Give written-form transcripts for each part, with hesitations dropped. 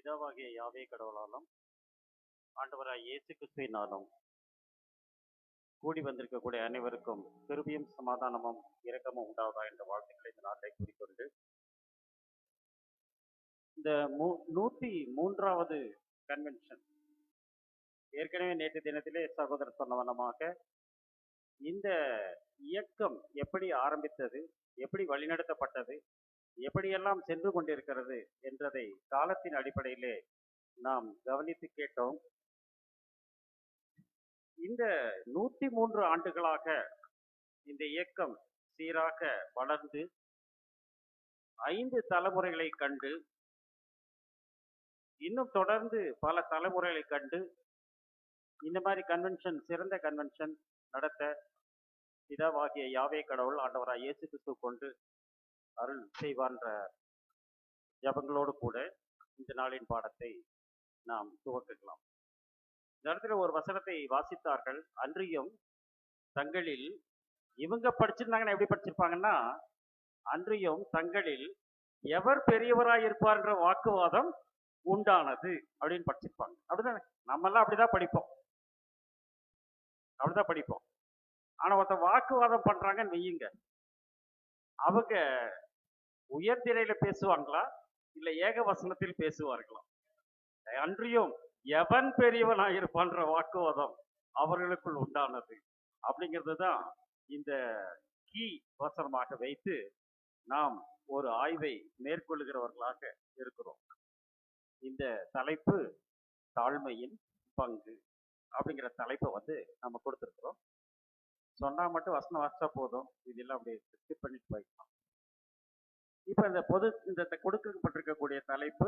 பிதாவாகிய யாவே கடவுளாலும் ஆண்டவராய் இயேசு கிறிஸ்துவினாலும் கூடி வந்திருக்கக்கூடிய அனைவருக்கும் கிருபையும் சமாதானமும் இரக்கமும் உண்டாவதா என்ற வாழ்த்துக்களை இந்த நாட்டை கூறிக்கொண்டு இந்த 103வது கன்வென்ஷன் ஏற்கனவே நேற்று தினத்திலே சகோதரர் சொன்ன வண்ணமாக இந்த இயக்கம் எப்படி ஆரம்பித்தது, எப்படி வழிநடத்தப்பட்டது, எப்படியெல்லாம் சென்று கொண்டிருக்கிறது என்றதை காலத்தின் அடிப்படையிலே நாம் கவனித்து கேட்டோம். இந்த 103 ஆண்டுகளாக இந்த இயக்கம் சீராக வளர்ந்து 5 தலைமுறைகளை கண்டு இன்னும் தொடர்ந்து பல தலைமுறைகளை கண்டு இந்த மாதிரி கன்வென்ஷன், சிறந்த கன்வென்ஷன் நடத்த பிதாவாகிய யாவே கடவுள் ஆண்டவராய் இயேசு கிறிஸ்து கொண்டு அருள் செய்வான்ற ஜபங்களோடு கூட இந்த நாளின் பாடத்தை நாம் துவக்கலாம். இந்த இடத்துல ஒரு வசனத்தை வாசித்தார்கள். அன்றியும் தங்களில் இவங்க படிச்சிருந்தாங்கன்னா எப்படி படிச்சிருப்பாங்கன்னா, அன்றியும் தங்களில் எவர் பெரியவராய் இருப்பார்ன்ற வாக்குவாதம் உண்டானது அப்படின்னு படிச்சிருப்பாங்க. அப்படிதானே? நம்மெல்லாம் அப்படிதான் படிப்போம். ஆனா ஒருத்த வாக்குவாதம் பண்றாங்கன்னு வையுங்க, அவங்க உயர்திரையில பேசுவாங்களா இல்ல ஏக வசனத்தில் பேசுவார்களா? அன்றியும் எவன் பெரியவனா இருப்பான்ற வாக்குவாதம் அவர்களுக்குள் உண்டானது அப்படிங்கிறது தான் இந்த கீ வசனமாக வைத்து நாம் ஒரு ஆய்வை மேற்கொள்ளுகிறவர்களாக இருக்கிறோம். இந்த தலைப்பு தாழ்மையின் பங்கு அப்படிங்கிற தலைப்பை நம்ம கொடுத்துருக்கிறோம். சொன்னா மட்டும் வசனம் வாசிச்சா போதும், இதெல்லாம் அப்படி ஸ்கிப் பண்ணிட்டு போய்க்கலாம். இப்ப இந்த கொடுக்கப்பட்டிருக்கக்கூடிய தலைப்பு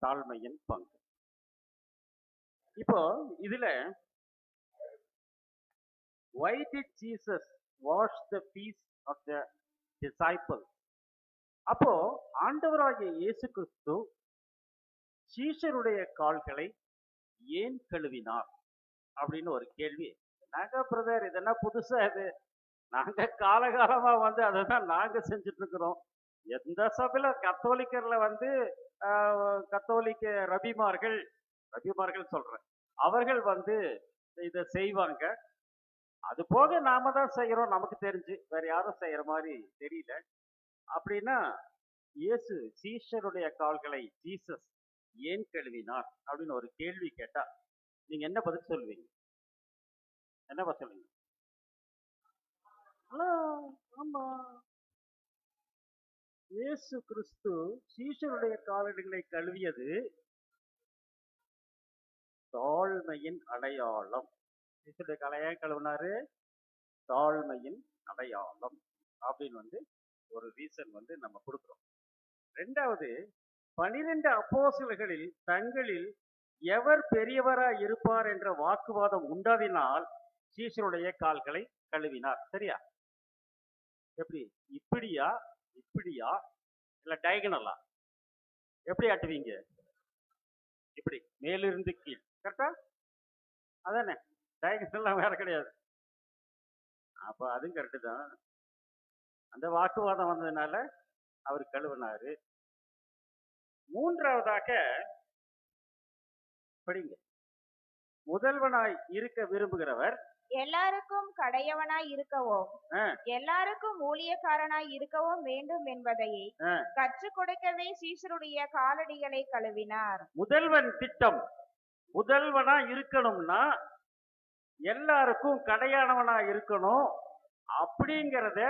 தாழ்மையின் பங்கு. இப்போ இதுல why did Jesus wash the feet of the disciples? அப்போ ஆண்டவராகிய இயேசு கிறிஸ்து சீஷருடைய கால்களை ஏன் கழுவினார் அப்படின்னு ஒரு கேள்வி. நாங்க பிரதர் இதெல்லாம் புதுசா, இது நாங்க காலகாலமா அதை தான் நாங்க செஞ்சுட்டு இருக்கிறோம். எந்த சபையில கத்தோலிக்கர்ல கத்தோலிக்க ரபிமார்கள் சொல்றேன், அவர்கள் இதை செய்வாங்க. அது போக நாம தான் செய்யறோம், நமக்கு தெரிஞ்சு வேற யாரும் செய்யற மாதிரி தெரியல. அப்படின்னா இயேசு சீஷருடைய கால்களை ஜீசஸ் ஏன் கழுவினார் அப்படின்னு ஒரு கேள்வி கேட்டா நீங்க என்ன பதில் சொல்வீங்க? என்ன பதில் சொல்வீங்க? ஆமா, இயேசு கிறிஸ்து சீஷருடைய காலடிகளை கழுவியது தாழ்மையின் அடையாளம். சீஷருடைய காலையை கழுவினாரு, தாழ்மையின் அடையாளம் அப்படின்னு ஒரு ரீசன் நம்ம கொடுக்கிறோம். ரெண்டாவது, 12 அப்போஸ்தலர்களில் தங்களில் எவர் பெரியவரா இருப்பார் என்ற வாக்குவாதம் உண்டாதினால் சீஷருடைய கால்களை கழுவினார். சரியா? எப்படி? இப்படியா இல்ல டயகனலா? எப்படி ஆட்டுவீங்க? இப்படி மேலிருந்து கீழ். கரெக்டா? அதானே? டயகனல்லாம் வேற கிடையாது. அப்ப அதுவும் கரெக்டு தான். அந்த வாக்குவாதம் வந்ததுனால அவர் கழுவினாரு. மூன்றாவதாக படிங்க. முதல்வனாய் இருக்க விரும்புகிறவர் எல்லாருக்கும் கடையவனாய் இருக்கவும் எல்லாருக்கும் ஊழியக்காரனாய் இருக்கவும் வேண்டும் என்பதையே கற்றுக் கொடுக்கவே சீஷருடைய காலடிகளை கழுவினார். முதல்வன் திட்டம், முதல்வனா இருக்கணும்னா எல்லாருக்கும் கடையானவனா இருக்கணும் அப்படிங்கிறத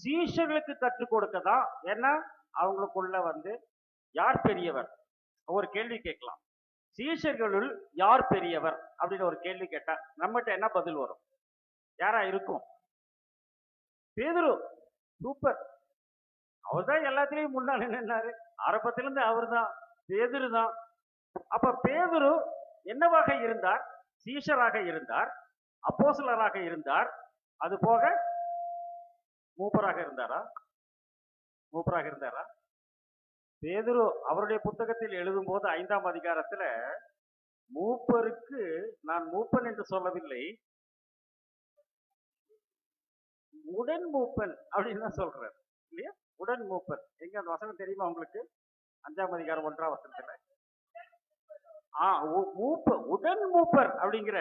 சீஷர்களுக்கு கற்றுக் கொடுக்கதான். ஏன்னா அவங்களுக்குள்ள யார் பெரியவர் ஒரு கேள்வி கேட்கலாம். சீஷர்களுள் யார் பெரியவர் அப்படின்னு ஒரு கேள்வி கேட்டா நம்மகிட்ட என்ன பதில் வரும்? யாரா இருக்கும்? பேதுரு. சூப்பர், அவர் தான் எல்லாத்திலையும் முன்னாடி நின்னாரு. ஆரம்பத்திலிருந்து அவர் தான், பேதுரு தான். அப்ப பேதுரு என்னவாக இருந்தார்? சீஷராக இருந்தார், அப்போஸ்தலராக இருந்தார். அது போக மூப்பராக இருந்தாரா? பேதுரு அவருடைய புத்தகத்தில் எழுதும் போது 5ஆம் அதிகாரத்துல மூப்பருக்கு நான் மூப்பன் என்று சொல்லவில்லை, உடன் மூப்பன் அப்படின்னு தான் சொல்றாரு இல்லையா? உடன் மூப்பன். எங்க அந்த வசனம் தெரியுமா உங்களுக்கு? 5ஆம் அதிகாரம் 1ஆம் வசனத்துல உடன் மூப்பர் அப்படிங்கிற.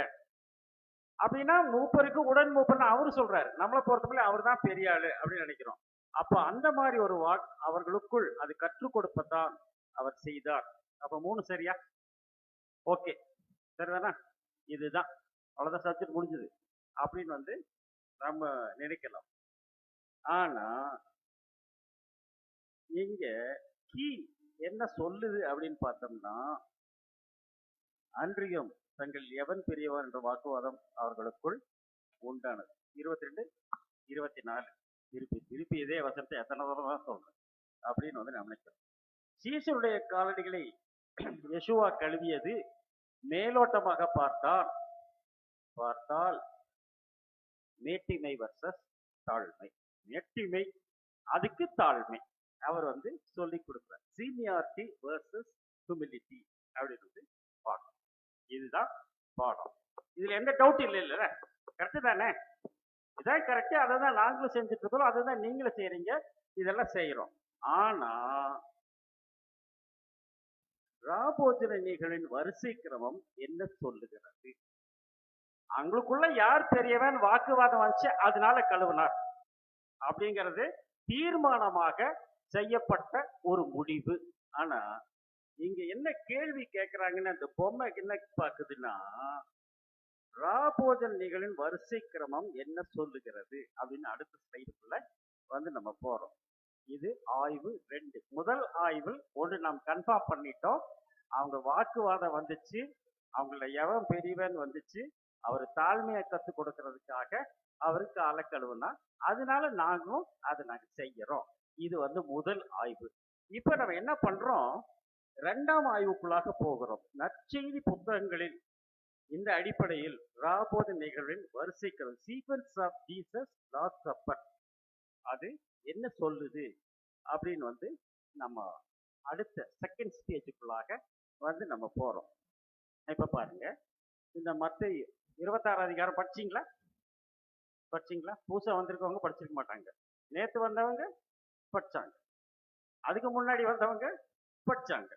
அப்படின்னா மூப்பருக்கு உடன் மூப்பர்னு அவரு சொல்றாரு. நம்மளை பொறுத்தவரை அவர் தான் பெரிய ஆளு அப்படின்னு நினைக்கிறோம். அப்ப அந்த மாதிரி ஒரு அவர்களுக்குள் அது கற்றுக் கொடுப்பதான் அவர் செய்தார். அப்ப 3 சரியா? ஓகே, சரிதானா? இதுதான், அவ்வளவுதான், சப்ஜெக்ட் முடிஞ்சது அப்படின்னு நம்ம நினைக்கலாம். ஆனா இங்க கீ என்ன சொல்லுது அப்படின்னு பார்த்தோம்னா, அன்றியும் தங்கள் எவன் பெரியவன் என்ற வாக்குவாதம் அவர்களுக்குள் உண்டானது. 22, 24 திருப்பி திருப்பி இதே வசனத்தை எத்தனை தடவை தான் சொல்றேன் அப்படின்னு நான் நினைக்கிறேன். சீசருடைய காலடிகளை யெஷுவா கழுவியது மேலோட்டமாக பார்த்தால் மேட்டிமை வர்சஸ் தாழ்மை. மேட்டிமை, அதுக்கு தாழ்மை அவர் சொல்லிக் கொடுக்கிறார். சீனியாரிட்டி வர்சஸ் ஹியூமிலிட்டி அப்படின்னு பாடம். இதுதான் பாடம். இதுல எந்த டவுட் இல்ல, கரெக்டு தானே? இதான் கரெக்ட். அதை தான் நாங்களும் செஞ்சுட்டு இருக்கிறோம், அதுதான் நீங்களும் செய்யறீங்க, இதெல்லாம் செய்யறோம். ஆனா ராபோஜனிகளின் வரிசை கிரமம் என்ன சொல்லுகிறது? அவங்களுக்குள்ள யார் பெரியவன் வாக்குவாதம் வந்துச்சு, அதனால கழுவினார் அப்படிங்கிறது தீர்மானமாக செய்யப்பட்ட ஒரு முடிவு. ஆனா இங்க என்ன கேள்வி கேட்கிறாங்கன்னு அந்த பொம்மை என்ன பாக்குதுன்னா, ராபோஜன் நிகழின் வரிசை கிரமம் என்ன சொல்லுகிறது அப்படின்னு அடுத்த ஸ்லைடுக்குள்ள நம்ம போறோம். இது ஆய்வு 2. முதல் ஆய்வில் ஒன்று நாம் கன்ஃபார்ம் பண்ணிட்டோம். அவங்க வாக்குவாதம் வந்துச்சு, அவங்கள எவன் பெரியவன் வந்துச்சு, அவர் தாழ்மையை கற்றுக் கொடுக்கறதுக்காக அவருக்கு அலக்கழுவுனா, அதனால நாங்களும் அதை நாங்க செய்யறோம். இது முதல் ஆய்வு. இப்ப நம்ம என்ன பண்றோம், 2ஆம் ஆய்வுக்குள்ளாக போகிறோம். நற்செய்தி புத்தகங்களில் இந்த அடிப்படையில் ராபோஜ நிகழ்வின் வரிசைக்கிறது, sequence of Jesus last supper, அது என்ன சொல்லுது அப்படின்னு நம்ம அடுத்த செகண்ட் ஸ்டேஜுக்குள்ளாக நம்ம போறோம். இப்ப பாருங்க, இந்த மத்தேயு 26ஆம் அதிகாரம் படிச்சீங்களா? புதுசா வந்திருக்கவங்க படிச்சிருக்க மாட்டாங்க. நேத்து வந்தவங்க படிச்சாங்க, அதுக்கு முன்னாடி வந்தவங்க படிச்சாங்க.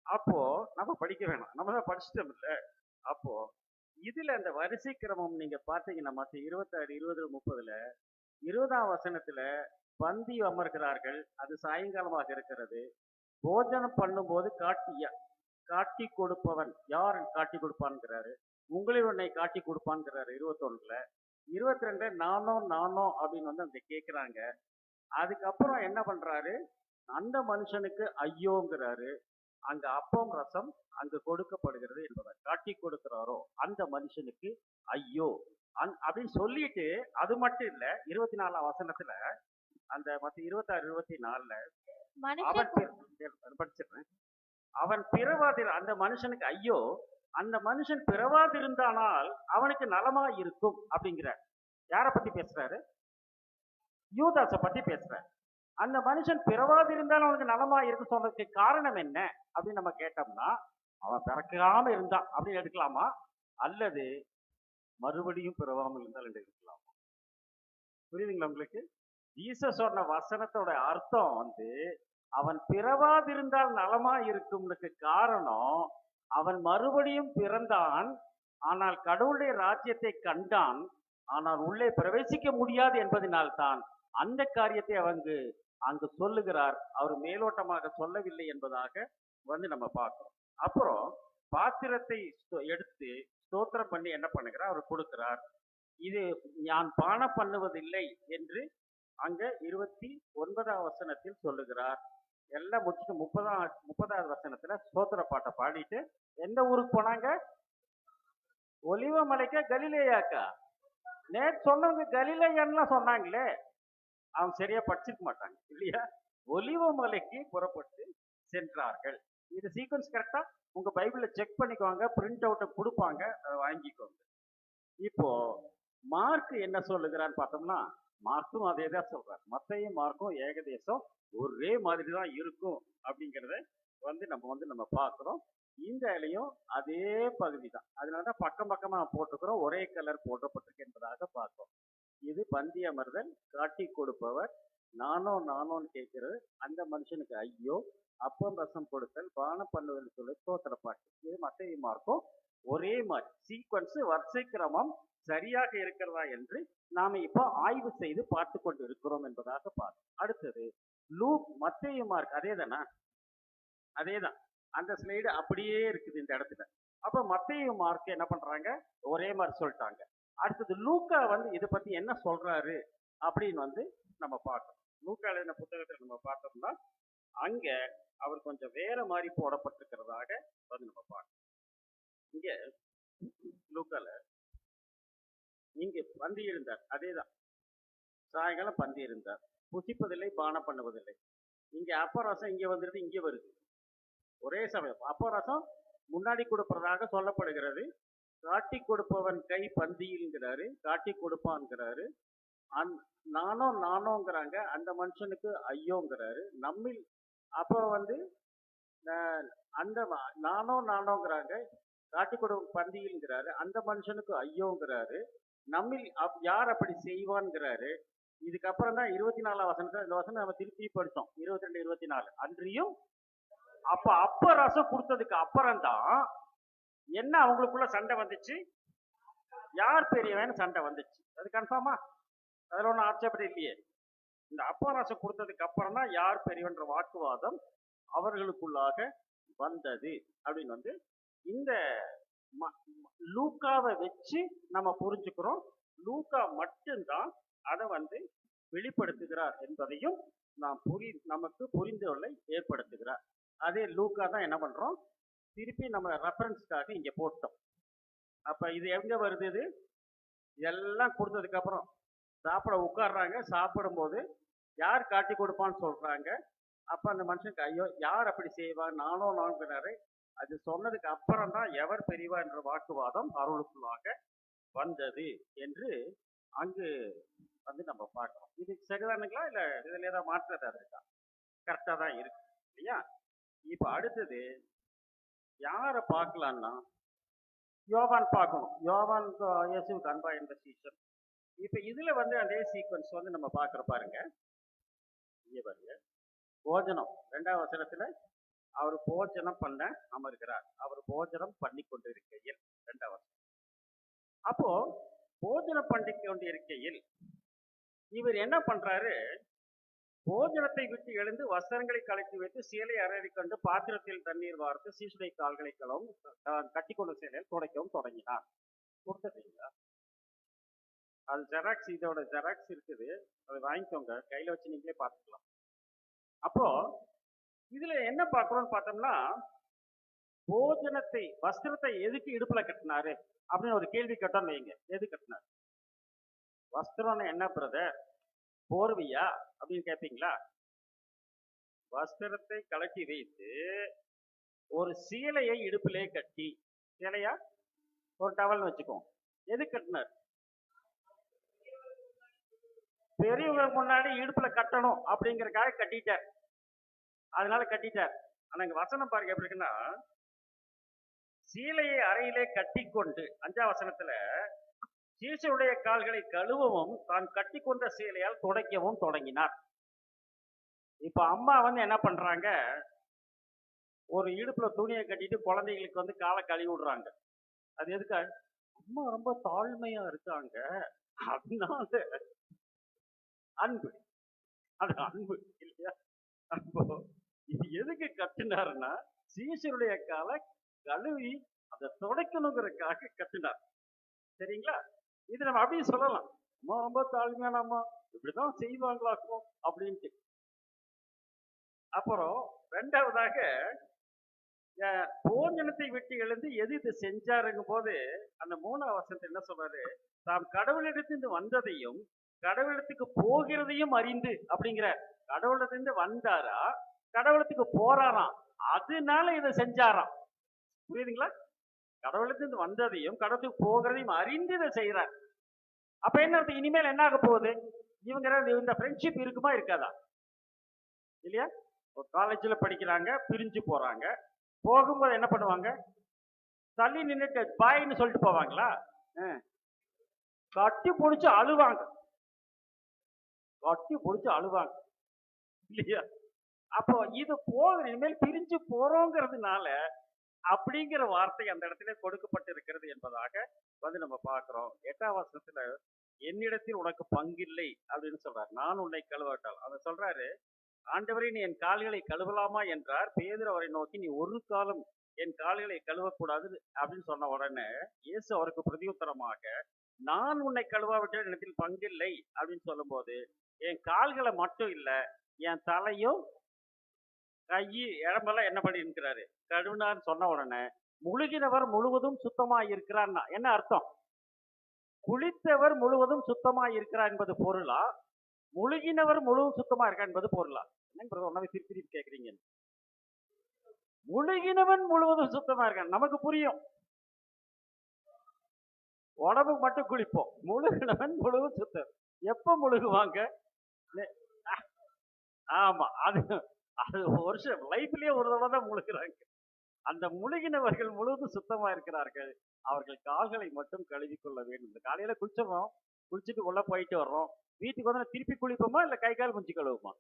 அப்போ நம்ம படிக்க வேணாம், நம்ம தான் படிச்சுட்டோம் இல்ல. அப்போ இதுல அந்த வரிசை கிரமம் நீங்க பார்த்தீங்கன்னா, மத்த 26, 20, 30ல 20ஆம் வசனத்துல பந்தி அமர்கிறார்கள், அது சாயங்காலமாக இருக்கிறது. போஜனம் பண்ணும்போது காட்டி கொடுப்பவன் யார் காட்டி கொடுப்பான்ங்கிறாரு, உங்களில் உன்னை காட்டி கொடுப்பான்ங்கிறாரு 21ல. 22 நானோ அப்படின்னு அங்க கேட்கிறாங்க. அதுக்கப்புறம் என்ன பண்றாரு, அந்த மனுஷனுக்கு ஐயோங்கிறாரு. அங்க அப்பம் ரசம் அங்கு கொடுக்கப்படுகிறது என்பதை காட்டி கொடுக்கிறாரோ அந்த மனுஷனுக்கு ஐயோ அப்படின்னு சொல்லிட்டு, அது மட்டும் இல்ல 24ஆம் வசனத்துல அந்த மத்த 26, 24ல அவன் படிச்சிருக்கேன், அவன் பிறவாதிரு, அந்த மனுஷனுக்கு ஐயோ, அந்த மனுஷன் பிறவாதிருந்தானால் அவனுக்கு நலமா இருக்கும் அப்படிங்கிற. யாரை பத்தி பேசுறாரு? யூதாச பத்தி பேசுறாரு. அந்த மனுஷன் பிறவாதிருந்தாலும் அவனுக்கு நலமா இருக்கும் சொன்னதுக்கு காரணம் என்ன அப்படின்னு நம்ம கேட்டோம்னா, அவன் பிறக்காம இருந்தான் அப்படின்னு எடுக்கலாமா, அல்லது மறுபடியும் பிறவாமல் இருந்தால் என்று எடுக்கலாமா? புரியுதுங்களா உங்களுக்கு? ஜீசஸ் சொன்ன வசனத்தோட அர்த்தம் அவன் பிறவாதிருந்தால் நலமா இருக்கும்னுக்கு காரணம், அவன் மறுபடியும் பிறந்தான், ஆனால் கடவுளுடைய ராஜ்யத்தை கண்டான், ஆனால் உள்ளே பிரவேசிக்க முடியாது என்பதனால்தான் அந்த காரியத்தை அங்கு சொல்லுகிறார். அவர் மேலோட்டமாக சொல்லவில்லை என்பதாக நம்ம பார்க்கிறோம். அப்புறம் பாத்திரத்தை எடுத்து ஸ்தோத்திரம் பண்ணி என்ன பண்ணுகிறார், அவர் கொடுக்கிறார். இது நான் பானம் பண்ணுவதில்லை என்று அங்க 29ஆம் வசனத்தில் சொல்லுகிறார். எல்லாம் முடிச்சுட்டு 30வது வசனத்துல ஸ்தோத்திர பாட்டை பாடிட்டு எந்த ஊருக்கு போனாங்க? ஒலிவ மலைக்கா கலிலேயாக்கா? நேற்று சொன்னவங்க கலிலேயான்லாம் சொன்னாங்களே, அவங்க சரியா படிச்சிருக்க மாட்டாங்க இல்லையா? ஒலிவ மலைக்கு புறப்பட்டு சென்றார்கள். இது சீக்வன்ஸ் கரெக்டா? உங்க பைபிள்ல செக் பண்ணிக்கோங்க, பிரிண்ட் அவுட்டை கொடுப்பாங்க, அதை வாங்கிக்கோங்க. இப்போ மார்க் என்ன சொல்லுகிறான்னு பார்த்தோம்னா, மார்க்கும் அதே தான் சொல்றார். மத்தையும் மார்க்கும் ஏகதேசம் ஒரே மாதிரி தான் இருக்கும் அப்படிங்கிறத நம்ம பார்க்கிறோம். இந்த இலையும் அதே பகுதி தான், அதனாலதான் பக்கம் பக்கமா போட்டுக்கிறோம், ஒரே கலர் போட்டப்பட்டிருக்கு என்பதாக பார்க்கிறோம். இது பந்தி அமர்தல், காட்டி கொடுப்பவர், நானோன்னு கேட்கிறது, அந்த மனுஷனுக்கு ஐயோ, அப்பம் ரசம் கொடுத்தல் பானம் பண்ணுதல் சொல்லி ஸ்தோத்திர பாட்டு. இது மத்தேயு மார்க்கும் ஒரே மாதிரி சீக்வன்ஸ் வரிசை கிரமம் சரியாக இருக்கிறதா என்று நாம இப்போ ஆய்வு செய்து பார்த்து கொண்டு இருக்கிறோம் என்பதாக பார்த்தோம். அடுத்தது லூக் மத்தேயு மார்க் அதே தானா? அதேதான். அந்த ஸ்லைடு அப்படியே இருக்குது இந்த இடத்துல. அப்ப மத்தேயு மார்க் என்ன பண்றாங்க, ஒரே மாதிரி சொல்லிட்டாங்க. அடுத்தது லூக்கா வந்து இதை பத்தி என்ன சொல்றாரு அப்படின்னு வந்து நம்ம பார்க்கணும். லூக்கா எழுதின புத்தகத்தை நம்ம பார்த்தோம்னா அங்க அவர் கொஞ்சம் வேற மாதிரி போடப்பட்டிருக்கிறதாக வந்து நம்ம பார்க்கணும். இங்க லூக்கால இங்க பந்தி இருந்தார், அதேதான். சாயங்காலம் பந்தி இருந்தார், புசிப்பதில்லை பானம் பண்ணுவதில்லை. இங்க அப்பரசம் இங்க வந்துருது, இங்க வருது ஒரே சமயம். அப்பரசம் முன்னாடி கொடுப்பதாக சொல்லப்படுகிறது. காட்டி கொடுப்பவன் கை பந்தியில்ங்கிறாரு, காட்டி கொடுப்பான்ங்கிறாரு. நானோங்கிறாங்க, அந்த மனுஷனுக்கு ஐயோங்கிறாரு. நம்மில் அப்போ வந்து அந்த நானோங்கிறாங்க, காட்டி கொடுப்பவன் பந்தியில்ங்கிறாரு, அந்த மனுஷனுக்கு ஐயோங்கிறாரு. நம்மில் யார் அப்படி செய்வான்ங்கிறாரு. இதுக்கப்புறம் தான் 24 வசனத்தை, இந்த வசனம் நம்ம திருப்பி படித்தோம், 22 24. அன்றியும் அப்ப ரசம் கொடுத்ததுக்கு அப்புறம் தான் என்ன அவங்களுக்குள்ள சண்டை வந்துச்சு, யார் பெரியவன் சண்டை வந்துச்சு. அது கன்ஃபார்மா? அதுல ஒன்றும் ஆட்சேபம் இல்லையே. இந்த அப்ப ரசம் கொடுத்ததுக்கு அப்புறம் தான் யார் பெரியவன்ற வாக்குவாதம் அவர்களுக்குள்ளாக வந்தது அப்படின்னு வந்து இந்த லூக்காவை வச்சு நம்ம புரிஞ்சுக்கிறோம். லூக்கா மட்டும்தான் அதை வந்து வெளிப்படுத்துகிறார் என்பதையும் நாம் நமக்கு புரிந்துகொள்ள ஏற்படுத்துகிறார். அதே லூக்கா தான் என்ன பண்றோம், திருப்பி நம்ம ரெஃபரன்ஸ்க்காக இங்க போட்டோம். அப்ப இது எங்க வருது, இது இதெல்லாம் கொடுத்ததுக்கு அப்புறம் சாப்பிட உட்கார்றாங்க. சாப்பிடும் போது யார் காட்டி கொடுப்பான்னு சொல்றாங்க. அப்ப அந்த மனுஷனுக்கு ஐயோ, யார் அப்படி செய்வார், நானுங்கிறாரு. அது சொன்னதுக்கு அப்புறம் தான் எவர் பெரியவா என்ற வாக்குவாதம் அவர்களுக்குள்ளாக வந்தது என்று அங்கு வந்து நம்ம பார்க்கிறோம். இது சரிதானுங்களா, இல்ல இதுல ஏதாவது மாற்றம் இருக்கா? கரெக்டா தான் இருக்கு இல்லையா? இப்ப அடுத்தது யாரை பார்க்கலாம்னா யோவான் பார்க்கணும். யோவான் இயேசுவுக்கு அன்பா என்ற சீசன். இப்ப இதுல வந்து அதே சீக்வன்ஸ் வந்து நம்ம பார்க்கிற பாருங்க. இங்க பாருங்க, போஜனம் 2ஆம் வசனத்துல அவர் போஜனம் பண்ண அமர்கிறார். அவர் போஜனம் பண்ணி கொண்டு இருக்கையில் 2ஆம் வசனம். அப்போ போஜனம் பண்ணி கொண்டு இருக்கையில் இவர் என்ன பண்றாரு, போஜனத்தை விட்டு எழுந்து வஸ்திரங்களை கலக்கி வைத்து சேலை அரையை கண்டு பாத்திரத்தில் தண்ணீர் வார்த்து சீசுடைய கால்களை களவும் கட்டி கொண்ட சேலையில் துடைக்கவும் தொடங்கினார். கொடுத்தீங்களா? அது ஜெராக்ஸ், இதோட ஜெராக்ஸ் இருக்குது, அதை வாங்கிக்கோங்க, கையில வச்சு நீங்களே பார்த்துக்கலாம். அப்போ இதுல என்ன பார்க்கணும்னு பார்த்தோம்னா, போஜனத்தை வஸ்திரத்தை எதுக்கு இடுப்புல கட்டினாரு அப்படின்னு ஒரு கேள்வி கேட்டோம்னு வைங்க. எது கட்டினாரு? வஸ்திரம்னு என்ன பிரதர், போர்வையா அப்படின்னு கேட்பீங்களா? வஸ்திரத்தை கலட்டி வைத்து ஒரு சீலையை இடுப்பிலே கட்டி, சீலையா ஒரு டவல்னு வச்சுக்கோ, எது கட்டினார்? பெரியவங்களுக்கு முன்னாடி இடுப்புல கட்டணும் அப்படிங்கறதுக்காக கட்டிட்டார், அதனால கட்டிட்டார். ஆனா இங்க வசனம் பாருங்க எப்படி இருக்குன்னா, சீலையை அறையிலே கட்டி கொண்டு 5ஆம் வசனத்துல சீசருடைய கால்களை கழுவவும் தான் கட்டி கொண்ட சீலையால் துடைக்கவும் தொடங்கினார். இப்ப அம்மா வந்து என்ன பண்றாங்க, ஒரு இடுப்புல துணியை கட்டிட்டு குழந்தைகளுக்கு வந்து காலை கழுவி விடுறாங்க. அது எதுக்கா? அம்மா ரொம்ப தாழ்மையா இருக்காங்க, அதனால அன்பு, அது அன்பு இல்லையா? அப்போ இது எதுக்கு கட்டினாருன்னா, சீசருடைய காலை கழுவி அதை துடைக்கணுங்கிறதுக்காக கட்டினார். சரிங்களா? இது நம்ம அப்படியே சொல்லலாம், அம்மா ரொம்ப தாழ்மையான அம்மா, இப்படிதான் செய்வாங்களாக்கும் அப்படின்ட்டு. அப்புறம் 2ஆவதாக போஜனத்தை விட்டு எழுந்து எது இது செஞ்சாருங்கும் போது அந்த 3ஆம் வசனத்தை என்ன சொல்றாரு, தாம் கடவுளிடத்திலிருந்து வந்ததையும் கடவுளத்துக்கு போகிறதையும் அறிந்து அப்படிங்கிற. கடவுளத்திலிருந்து வந்தாரா, கடவுளத்துக்கு போறாராம், அதனால இதை செஞ்சாராம். புரியுதுங்களா? கடவுளத்திலிருந்து வந்ததையும் கடவுளுக்கு போகிறதையும் அறிந்து இதை செய்யறார். அப்ப என்ன, இனிமேல் என்ன ஆக போகுது, இவங்க இந்த ஃப்ரெண்ட்ஷிப் இருக்குமா இருக்காதா? இல்லையா? ஒரு காலேஜ்ல படிக்கிறாங்க, பிரிஞ்சு போறாங்க, போகும்போது என்ன பண்ணுவாங்க, தள்ளி நின்றுட்டு பாய்ன்னு சொல்லிட்டு போவாங்களா? கட்டி பிடிச்சு அழுவாங்க, கட்டி பிடிச்சு அழுவாங்க இல்லையா? அப்போ இது இனிமேல் பிரிஞ்சு போறோங்கிறதுனால அப்படிங்கிற வார்த்தை அந்த இடத்துல கொடுக்கப்பட்டு இருக்கிறது என்பதாக வந்து நம்ம பார்க்கிறோம். 8ஆம் வசனத்துல என்னிடத்தில் உனக்கு பங்கில்லை அப்படின்னு சொல்றாரு. நான் உன்னை கழுவாட்டால் அவர் சொல்றாரு, ஆண்டவரே நீ என் கால்களை கழுவலாமா என்றார். பேதுரு அவரை நோக்கி, நீ ஒரு காலம் என் கால்களை கழுவக்கூடாது அப்படின்னு சொன்ன உடனே இயேசு அவருக்கு பிரதியுத்தரமாக, நான் உன்னை கழுவாவிட்டால் என்னிடத்தில் பங்கில்லை அப்படின்னு சொல்லும் போது, என் கால்களை மட்டும் இல்ல, என் தலையும் கை இழம்பெல்லாம் என்ன பண்ணி இருக்கிறாரு கழுவினார்னு சொன்ன உடனே, முழுகினவர் முழுவதும் சுத்தமா இருக்கிறார்னா என்ன அர்த்தம்? குளித்தவர் முழுவதும் சுத்தமா இருக்கிறார் என்பது பொருளா, முழுகினவர் முழுவதும் சுத்தமா இருக்கா என்பது பொருளா? என்னன்னு ஒன்னாவே திருப்பி கேக்குறீங்க. முழுகினவன் முழுவதும் சுத்தமா இருக்கான் நமக்கு புரியும், உடம்பு மட்டும் குளிப்போம். முழுகினவன் முழுவதும் சுத்தம். எப்ப முழுகுவாங்க? ஆமா, அது அது வருஷம் லைஃப்லயே ஒரு தடவை தான் முழுகிறாங்க. அந்த முழுகினவர்கள் முழுவதும் சுத்தமா இருக்கிறார்கள். அவர்கள் கால்களை மட்டும் கழுவி கொள்ள வேண்டும். இந்த காலையில குளிச்சிடறோம், குளிச்சுட்டு உள்ள போயிட்டு வர்றோம், வீட்டுக்கு வந்து திருப்பி குளிப்போமா இல்ல கை கால் மூஞ்சி கழுவுமா?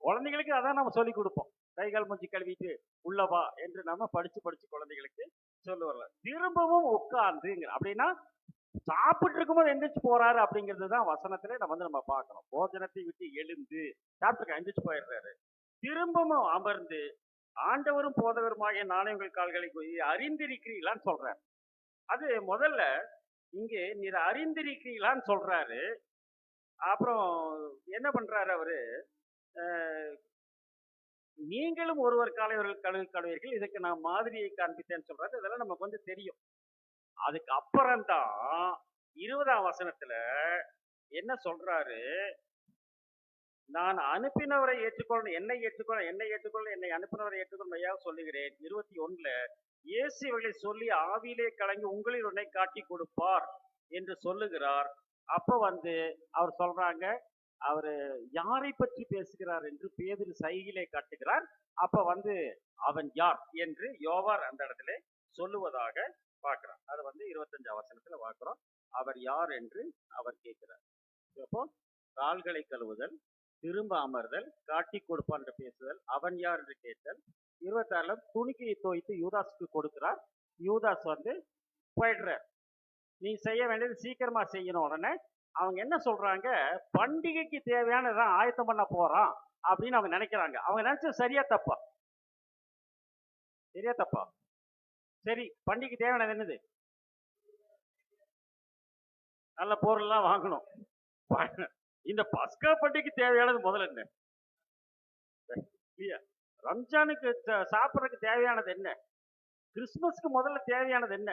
குழந்தைகளுக்கு அதான் நம்ம சொல்லி கொடுப்போம். கை கால் மூஞ்சி கழுவிட்டு உள்ளவா என்று நம்ம படிச்சு படிச்சு குழந்தைகளுக்கு சொல்லுவாங்க. திரும்பவும் உட்கார்ந்து அப்படின்னா சாப்பிட்டு இருக்கும்போது எந்திரிச்சு போறாரு அப்படிங்கிறது தான் வசனத்துல நம்ம பார்க்கிறோம். போஜனத்தை விட்டு எழுந்து சாப்பிட்டு எந்திரிச்சு போயிடுறாரு. திரும்பவும் அமர்ந்து ஆண்டவரும் போதவருமாகிய நானே உங்கள் கால்களை அறிந்திருக்கிறீங்களான்னு சொல்றாரு. அது முதல்ல இங்கே நீர் அறிந்திருக்கிறீங்களான்னு சொல்றாரு. அப்புறம் என்ன பண்றாரு அவரு, நீங்களும் ஒருவர் காலைவர்கள் கழுவீர்கள், இதுக்கு நான் மாதிரியை காண்பித்தேன்னு சொல்றாரு. இதெல்லாம் நமக்கு வந்து தெரியும். அதுக்கு அப்புறம்தான் 20ஆம் வசனத்துல என்ன சொல்றாரு, நான் அனுப்பினவரை ஏற்றுக்கொள்ள என்னை ஏற்றுக்கொள்ள என்னை அனுப்பினவரை ஏற்றுக்கொள்ள மையாக சொல்லுகிறேன். 21ல இயேசு இவர்களை சொல்லி ஆவியிலே கலங்கி உங்களில் உன்னை காட்டி கொடுப்பார் என்று சொல்லுகிறார். அப்ப வந்து அவர் சொல்றாங்க, அவரு யாரை பற்றி பேசுகிறார் என்று பேதுரு சைகிலே காட்டுகிறார். அப்ப வந்து அவன் யார் என்று யோவார் அந்த இடத்துல சொல்லுவதாக பார்க்கிறார். அது வந்து 25ஆம் வசனத்துல பார்க்கிறோம். அவர் யார் என்று அவர் கேட்கிறார். அப்போ கால்களை கழுவுதல், திரும்ப அமர்தல், காட்டி கொடுப்பான் என்று பேசுதல், அவன் யார் என்று கேட்டல். 26ல துணிக்கையை தோய்த்து யூதாஸுக்கு கொடுக்கிறார். யூதாஸ் வந்து போயிடுறார். நீ செய்ய வேண்டியது சீக்கிரமா செய்யணும். உடனே அவங்க என்ன சொல்றாங்க, பண்டிகைக்கு தேவையானதான் ஆயத்தம் பண்ண போறான் அப்படின்னு அவங்க நினைக்கிறாங்க. அவங்க நினைச்சது சரியா தப்பா? சரியா தப்பா? சரி, பண்டிகைக்கு தேவையானது என்னது? நல்ல பொருள் எல்லாம் வாங்கணும். இந்த பஸ்கா பண்டிகைக்கு தேவையானது முதல்ல என்ன? ரம்ஜானுக்கு சாப்பிட்றதுக்கு தேவையானது என்ன? கிறிஸ்துமஸ்க்கு முதல்ல தேவையானது என்ன?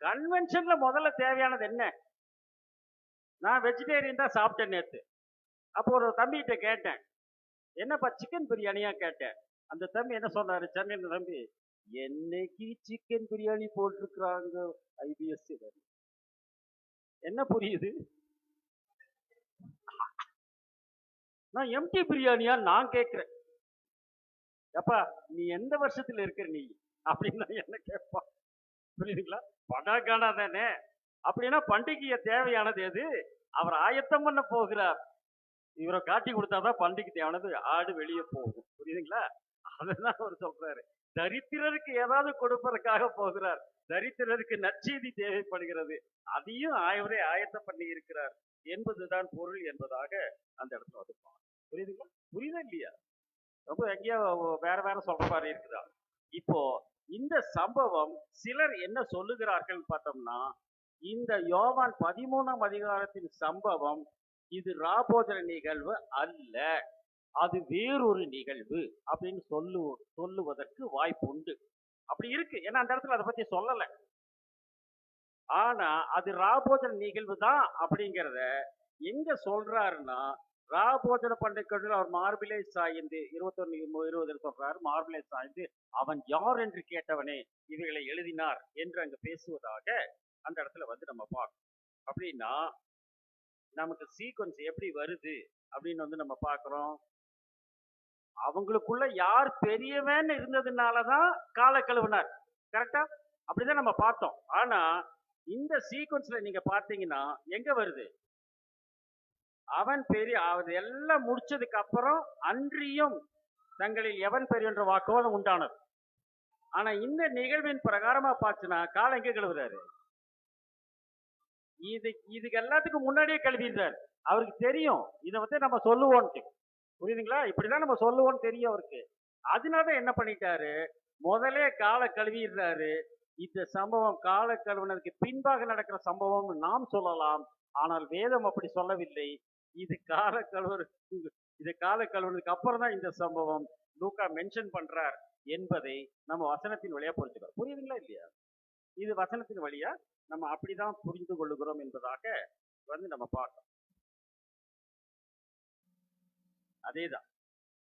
கன்வென்ஷன்ல முதல்ல தேவையானது என்ன? நான் வெஜிடேரியன் தான் சாப்பிட்டேன் நேத்து. அப்போ ஒரு தம்பிகிட்ட கேட்டேன், என்னப்பா சிக்கன் பிரியாணியா கேட்டேன். அந்த தம்பி என்ன சொன்னாரு, சென்னையில் தம்பி, என்னைக்கு சிக்கன் பிரியாணி போட்டிருக்கிறாங்க ஐபிஎஸ். என்ன புரியுது? நான் எம்டி பிரியாணியா நான் கேட்கிறேன். எப்பா நீ எந்த வருஷத்துல இருக்கிற நீ அப்படின்னு என்ன கேட்பான். புரியுதுங்களா? படாகானா தானே. அப்படின்னா பண்டிகைய தேவையானது எது? அவர் ஆயத்தம் பண்ண போகிறார். இவரை காட்டி கொடுத்தாதான் பண்டிகை தேவையானது. ஆடு வெளியே போகும். புரியுதுங்களா? அதுதான் அவர் சொல்றாரு. தரித்திரருக்கு ஏதாவது கொடுப்பதற்காக போகிறார். தரித்திரருக்கு நற்செய்தி தேவைப்படுகிறது. அதையும் அவரே ஆயத்தம் பண்ணி இருக்கிறார் என்பதுதான் பொருள் என்பதாக அந்த இடத்துல வந்துப்பாங்க. புரியுதுங்களா? புரியுதா இல்லையா? ரொம்ப எங்கேயோ வேற வேற சொல்ற மாதிரி இருக்குதா? இப்போ இந்த சம்பவம் சிலர் என்ன சொல்லுகிறார்கள் பார்த்தோம்னா, இந்த யோவான் 13ஆம் அதிகாரத்தின் சம்பவம் இது ராபோஜன நிகழ்வு அல்ல, அது வேறொரு நிகழ்வு அப்படின்னு சொல்லுவதற்கு வாய்ப்பு உண்டு. அப்படி இருக்கு. ஏன்னா அந்த இடத்துல அதை பத்தி சொல்லல. ஆனா அது ராபோஜன நிகழ்வு தான் அப்படிங்கிறத எங்க சொல்றாருன்னா, ராபோஜன பண்டிகை அவர் மார்பிலே சாய்ந்து 21:20 சொல்றாரு. மார்பிலே சாய்ந்து அவன் யார் என்று கேட்டவனே இவைகளை எழுதினார் என்று அங்க பேசுவதாக அந்த இடத்துல வந்து நம்ம பார்க்கணும். அப்படின்னா நமக்கு சீக்வன்ஸ் எப்படி வருது அப்படின்னு வந்து நம்ம பார்க்கிறோம். அவங்களுக்குள்ள யார் பெரியவன் இருந்ததுனாலதான் காலை கழுவினார். கரெக்டா? அப்படிதான் நம்ம பார்த்தோம். ஆனா இந்த சீக்வன்ஸ்ல நீங்க பார்த்தீங்கன்னா எங்க வருது? அவன் பெரிய அது எல்லாம் முடிச்சதுக்கு அப்புறம் அன்றியும் தங்களில் எவன் பெரிய என்ற வாக்குவாதம் உண்டானது. ஆனா இந்த நிகழ்வின் பிரகாரமா பார்த்துனா காலை எங்க கழுவுறாரு? இதுக்கு எல்லாத்துக்கும் முன்னாடியே கழுவிடுறாரு. அவருக்கு தெரியும் இதை வந்து நம்ம சொல்லுவோம்ட்டு. புரியுதுங்களா? இப்படிதான் நம்ம சொல்லுவோம்னு தெரியும் அவருக்கு. அதனால என்ன பண்ணிட்டாரு, முதலே காலை கழுவிடுறாரு. இந்த சம்பவம் காலை கழுவுனதுக்கு பின்பாக நடக்கிற சம்பவம் நாம் சொல்லலாம். ஆனால் வேதம் அப்படி சொல்லவில்லை. இது காலை கழுவுனதுக்கு அப்புறம் தான் இந்த சம்பவம் லூக்கா மென்ஷன் பண்றார் என்பதை நம்ம வசனத்தின் வழியா புரிஞ்சுக்கிறோம். புரியுதுங்களா இல்லையா? இது வசனத்தின் வழியா நம்ம அப்படிதான் புரிந்து கொள்ளுகிறோம் என்பதாக வந்து நம்ம பார்க்கணும். அதேதான்.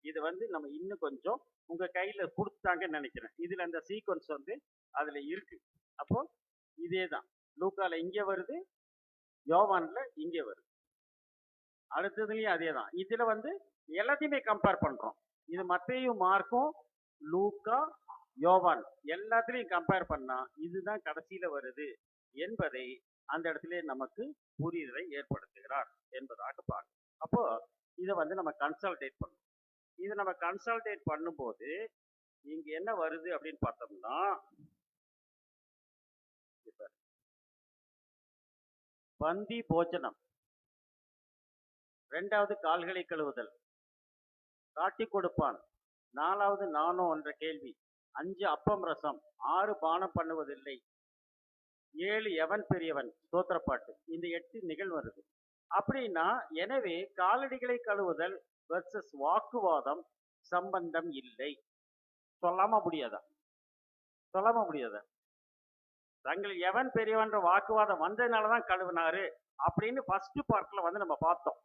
இது வந்து நம்ம இன்னும் கொஞ்சம் உங்க கையில கொடுத்தாங்கன்னு நினைக்கிறேன். இதுல அந்த சீக்வன்ஸ் வந்து அதுல இருக்கு. அப்போ இதேதான் லூக்கால இங்க வருது, யோவான்ல இங்க வருது, அடுத்ததுலயும் அதேதான். இதுல வந்து எல்லாத்தையுமே கம்பேர் பண்றோம். இது மத்தேயு, மார்க்கும், லூக்கா, யோவான் எல்லாத்துலயும் கம்பேர் பண்ணா இதுதான் கடைசியில வருது என்பதை அந்த இடத்துல நமக்கு புரிதலை ஏற்படுத்துகிறார் என்பதாக பார்க்கணும். அப்போ இதை வந்து நம்ம கன்சல்டேட் பண்ணணும். இதை நம்ம கன்சல்டேட் பண்ணும்போது இங்க என்ன வருது அப்படின்னு பார்த்தோம்னா, பந்தி போஜனம், இரண்டாவது கால்களை கழுவுதல், காட்டி கொடுப்பான், நாலாவது நானோ என்ற கேள்வி, 5 அப்பம் ரசம், 6 பானம் பண்ணுவதில்லை, 7 எவன் பெரியவன் ஸ்தோத்திரப்பாட்டு, இந்த 8 நிகழ்வு வருது. அப்படின்னா எனவே காலடிகளை கழுவுதல் வெர்சஸ் வாக்குவாதம் சம்பந்தம் இல்லை. சொல்லாம முடியாதா? சொல்லாம முடியாதா? தங்கள் எவன் பெரியவன்ற வாக்குவாதம் வந்ததுனாலதான் கழுவினாரு அப்படின்னு ஃபர்ஸ்ட் பார்ட்ல வந்து நம்ம பார்த்தோம்.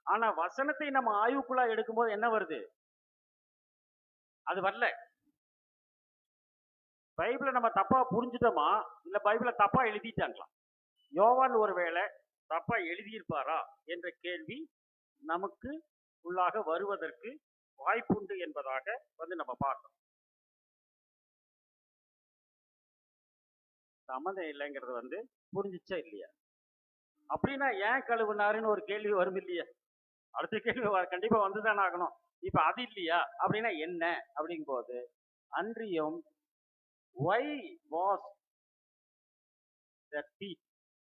ஆனா வசனத்தை நம்ம ஆய்வுக்குள்ளா எடுக்கும்போது என்ன வருது? அது வரல. பைபிளை நம்ம தப்பா புரிஞ்சுட்டோமா இல்ல பைபிளை தப்பா எழுதிட்டாங்களா? யோவான் ஒருவேளை தப்பா எழுதியிருப்பாரா என்ற கேள்வி நமக்கு உள்ளாக வருவதற்கு வாய்ப்புண்டு என்பதாக வந்து நம்ம பார்க்கணும். சம்மந்தம் இல்லைங்கிறது வந்து புரிஞ்சிச்சா இல்லையா? அப்படின்னா ஏன் கழுவுனாருன்னு ஒரு கேள்வி வரும் இல்லையா? அடுத்த கேள்வி கண்டிப்பா வந்துதான் ஆகணும். இப்ப அது இல்லையா அப்படின்னா என்ன அப்படிங்கும் போது, அன்றியும் why was the thief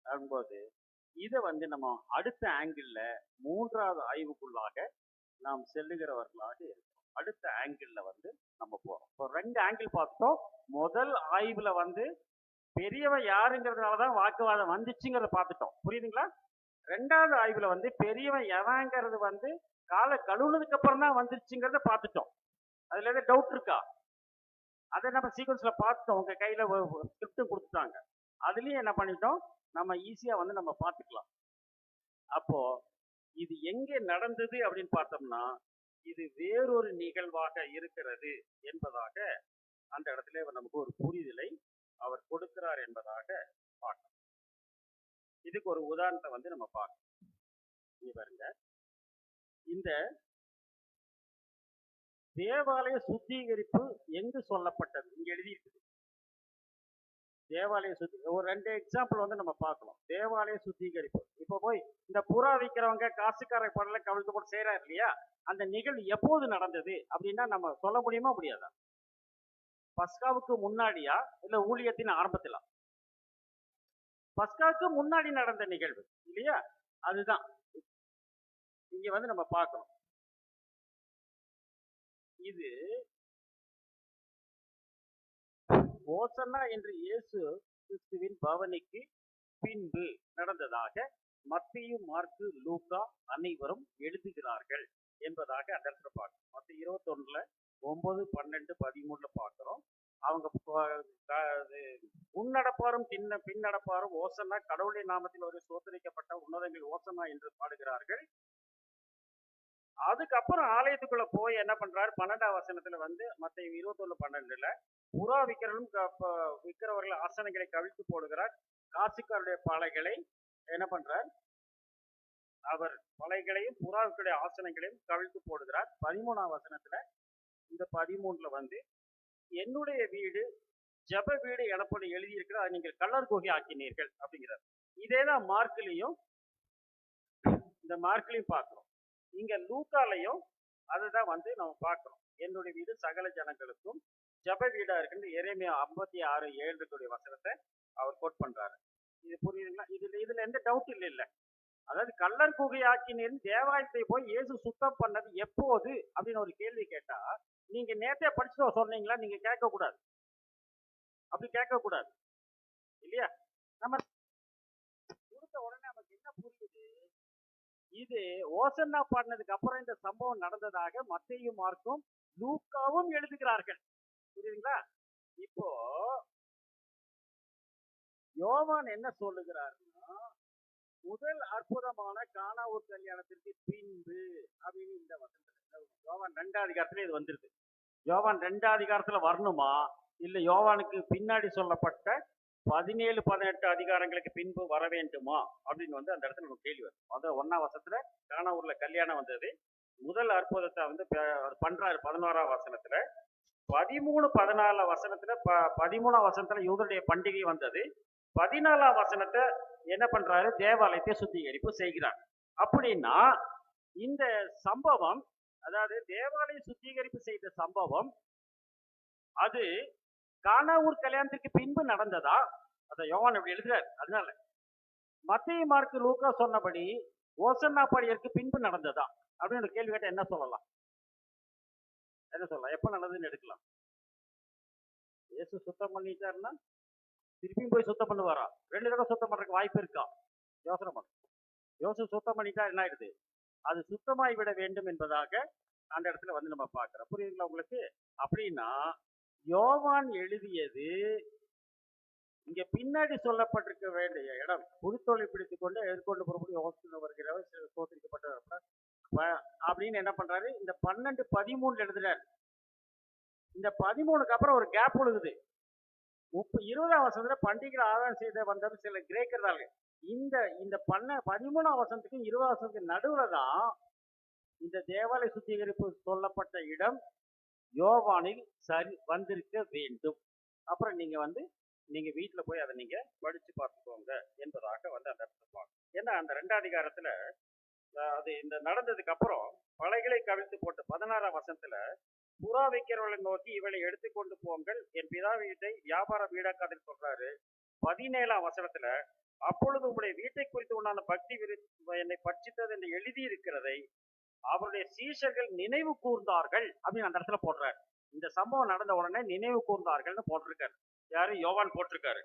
அப்படிங்கும்போது இதை வந்து நம்ம அடுத்த ஆங்கிள் மூன்றாவது ஆய்வுக்குள்ளாக நாம் செல்லுகிறவர்களாக இருக்கோம். அடுத்த ஆங்கிள் வந்து நம்ம போறோம். இப்போ 2 ஆங்கிள் பார்த்தோம். முதல் ஆய்வுல வந்து பெரியவன் யாருங்கிறதுனாலதான் வாக்குவாதம் வந்துச்சுங்கிறத பார்த்துட்டோம். புரியுதுங்களா? 2வது ஆய்வுல வந்து பெரியவன் எவங்கிறது வந்து காலை கழுவுனதுக்கு அப்புறம் தான் வந்துருச்சுங்கிறத பார்த்துட்டோம். அதுல ஏதாவது டவுட் இருக்கா? அதை நம்ம சீக்வன்ஸ்ல பார்த்துட்டோம். உங்க கையில ஸ்கிரிப்டும் கொடுத்துட்டாங்க. அதுலயும் என்ன பண்ணிட்டோம், நம்ம ஈஸியா வந்து நம்ம பார்த்துக்கலாம். அப்போ இது எங்கே நடந்தது அப்படின்னு பார்த்தோம்னா, இது வேறொரு நிகழ்வாக இருக்கிறது என்பதாக அந்த இடத்துல நமக்கு ஒரு புரிதலை அவர் கொடுக்கிறார் என்பதாக பார்க்கணும். இதுக்கு ஒரு உதாரணத்தை வந்து நம்ம பார்க்கணும். இங்க பாருங்க, இந்த தேவாலய சுத்திகரிப்பு எங்கு சொல்லப்பட்டது இங்க எழுதியிருக்குது. தேவாலய ஒரு 2 எக்ஸாம்பிள் வந்து நம்ம பார்க்கலாம். தேவாலய சுத்திகரிப்பு, இப்ப போய் இந்த புறா விற்கிறவங்க காசுக்கார படல கவிழ்த்து போட்டு செய்யறாரு இல்லையா, அந்த நிகழ்வு எப்போது நடந்தது அப்படின்னா நம்ம சொல்ல முடியுமா முடியாதா? பஸ்காவுக்கு முன்னாடியா இல்ல ஊழியத்தின் ஆரம்பத்திலா? பஸ்காவுக்கு முன்னாடி நடந்த நிகழ்வு இல்லையா? அதுதான் இங்க வந்து நம்ம பார்க்கணும். இது ஓசன்னா என்று இயேசு கிறிஸ்துவின் பவனிக்கு பின்பு நடந்ததாக மத்தேயு, மார்க்கு, லூக்கா அனைவரும் எழுதுகிறார்கள் என்பதாக அந்த இடத்துல பார்க்கணும். மத்த 21 9, 12, 13 பார்க்கிறோம். அவங்க முன்னடப்பாரும் பின் நடப்பாரும் ஓசன்னா கடவுளுடைய நாமத்தில் ஒரு சோதரிக்கப்பட்ட உன்னதங்கள் ஓசன்னா என்று பாடுகிறார்கள். அதுக்கப்புறம் ஆலயத்துக்குள்ள போய் என்ன பண்றாரு, 12ஆம் வசனத்துல வந்து மத்த 21, 12 புறா விற்கிறவர்கள் ஆசனங்களை கவிழ்த்து போடுகிறார். காசுக்காருடைய பலைகளை என்ன பண்றார், அவர் பலைகளையும் புறாவுக்குடைய ஆசனங்களையும் கவிழ்த்து போடுகிறார். 13ஆம் வசனத்துல இந்த 13ல வந்து என்னுடைய வீடு ஜப வீடு எனப்படி எழுதியிருக்கிற நீங்கள் கள்ளர் குகை ஆக்கினீர்கள் அப்படிங்கிறார். இதேதான் மார்க்லயும் இந்த மார்க்லையும் பார்க்கிறோம். இங்க லூக்காலையும் அதுதான் வந்து நம்ம பார்க்கிறோம். என்னுடைய வீடு சகல ஜனங்களுக்கும் ஜெப வீடா இருக்குன்னு எரேமியா 56:7 வசனத்தை அவர் கோட் பண்றாரு. இது புரியுதுங்களா? இதுல எந்த டவுட் இல்ல. அதாவது கள்ளர் குகையாக்கினேன் தேவாலயத்தை போய் இயேசு சுத்தம் பண்ணது எப்போது அப்படின்னு ஒரு கேள்வி கேட்டா, நீங்க நேத்தே படிச்சுட்டு சொன்னீங்களா? நீங்க கேட்க கூடாது. அப்படி கேட்க கூடாது இல்லையா? நம்ம கொடுத்த உடனே நமக்கு என்ன புரியுது? இது ஓசன்னா பாடினதுக்கு அப்புறம் இந்த சம்பவம் நடந்ததாக மத்தேயும் மார்க்கும் லூக்காவும் எழுதுகிறார்கள். புரியுதுங்களா? இப்போ யோவான் என்ன சொல்லுகிறாருன்னா, முதல் அற்புதமான கானாவூர் கல்யாணத்திற்கு பின்பு அப்படின்னு இந்த வசனத்துல யோவான் 2ஆம் அதிகாரத்துல இது வந்துருது. யோவான் 2ஆம் அதிகாரத்துல வரணுமா, இல்ல யோவானுக்கு பின்னாடி சொல்லப்பட்ட 17, 18 அதிகாரங்களுக்கு பின்பு வர வேண்டுமா அப்படின்னு வந்து அந்த இடத்துல நமக்கு கேள்வி வரும். அது 1ஆம் வசனத்துல கானாவூர்ல கல்யாணம் வந்தது. முதல் அற்புதத்தை வந்து பண்றாரு 11ஆம் வசனத்துல. 13, 14 வசனத்துல 13ஆம் வசனத்துல யூதருடைய பண்டிகை வந்தது. 14ஆம் வசனத்தை என்ன பண்றாரு? தேவாலயத்தை சுத்திகரிப்பு செய்கிறார். அப்படின்னா இந்த சம்பவம், அதாவது தேவாலய சுத்திகரிப்பு செய்த சம்பவம், அது கானாவூர் கல்யாணத்திற்கு பின்பு நடந்ததா? அத யோவான் அப்படி எழுதுறாரு. அதனால மத்தேயு, மார்க்கு, லூக்கா சொன்னபடி ஓசன்னா பாடியருக்கு பின்பு நடந்ததா அப்படின்னு ஒரு கேள்வி கேட்டா என்ன சொல்லலாம்? என்ன சொல்லலாம்? எப்ப நடந்ததுன்னு எடுக்கலாம். இயேசு சுத்தம் பண்ணிட்டாருன்னா திருப்பியும் போய் சுத்தம் பண்ணுவாரா? 2 தடவை சுத்தம் பண்றதுக்கு வாய்ப்பு இருக்கா? யோசனை பண்ணு. யோசு சுத்தம் பண்ணிட்டா என்ன ஆயிடுது? அது சுத்தமாய் விட வேண்டும் என்பதாக அந்த இடத்துல வந்து நம்ம பார்க்கிறோம். புரியுதுங்களா உங்களுக்கு? அப்படின்னா யோவான் எழுதியது இங்க பின்னாடி சொல்லப்பட்டிருக்க வேண்டிய இடம், புதுத்தோலை பிடித்துக் கொண்டு எதிர்கொண்டு புறப்படி யோசனை வருகிறவர் சோதரிக்கப்பட்ட அப்படின்னு என்ன பண்றாரு? இந்த 12, 13 எழுதுறாரு. இந்த 13க்கு அப்புறம் ஒரு கேப் விழுகுது. 20ஆம் வசனத்துல பண்டிகை ஆதாரம் செய்த வந்தது சில கிரேக்கர்கள். இந்த 13ஆம் வசனத்துக்கும் 20ஆம் வசனத்துக்கு நடுவுல தான் இந்த தேவாலய சுத்திகரிப்பு சொல்லப்பட்ட இடம் யோவானில் சரி வந்திருக்க வேண்டும். அப்புறம் நீங்க வீட்டுல போய் அதை நீங்க படிச்சு பார்த்துக்கோங்க என்பதாக வந்து அந்த இடத்துல பார்க்கணும். ஏன்னா அந்த 2ஆம் அதிகாரத்துல அது இந்த நடந்ததுக்கு அப்புறம் பலைகளை கவிழ்த்து போட்டு 16ஆம் வசனத்துல புறா வைக்கிறவர்களை நோக்கி இவளை எடுத்துக்கொண்டு போங்கள், என் பிதா வீட்டை வியாபார வீடாக்காதுன்னு சொல்றாரு. 17ஆம் வசனத்துல அப்பொழுது உங்களுடைய வீட்டை குறித்து உண்டான பக்தி என்னை பட்சித்தது என்று எழுதி இருக்கிறதை அவருடைய சீஷர்கள் நினைவு கூர்ந்தார்கள் அப்படின்னு அந்த இடத்துல போடுறாரு. இந்த சம்பவம் நடந்த உடனே நினைவு கூர்ந்தார்கள்னு போட்டிருக்காரு. யாரு? யோவான் போட்டிருக்காரு.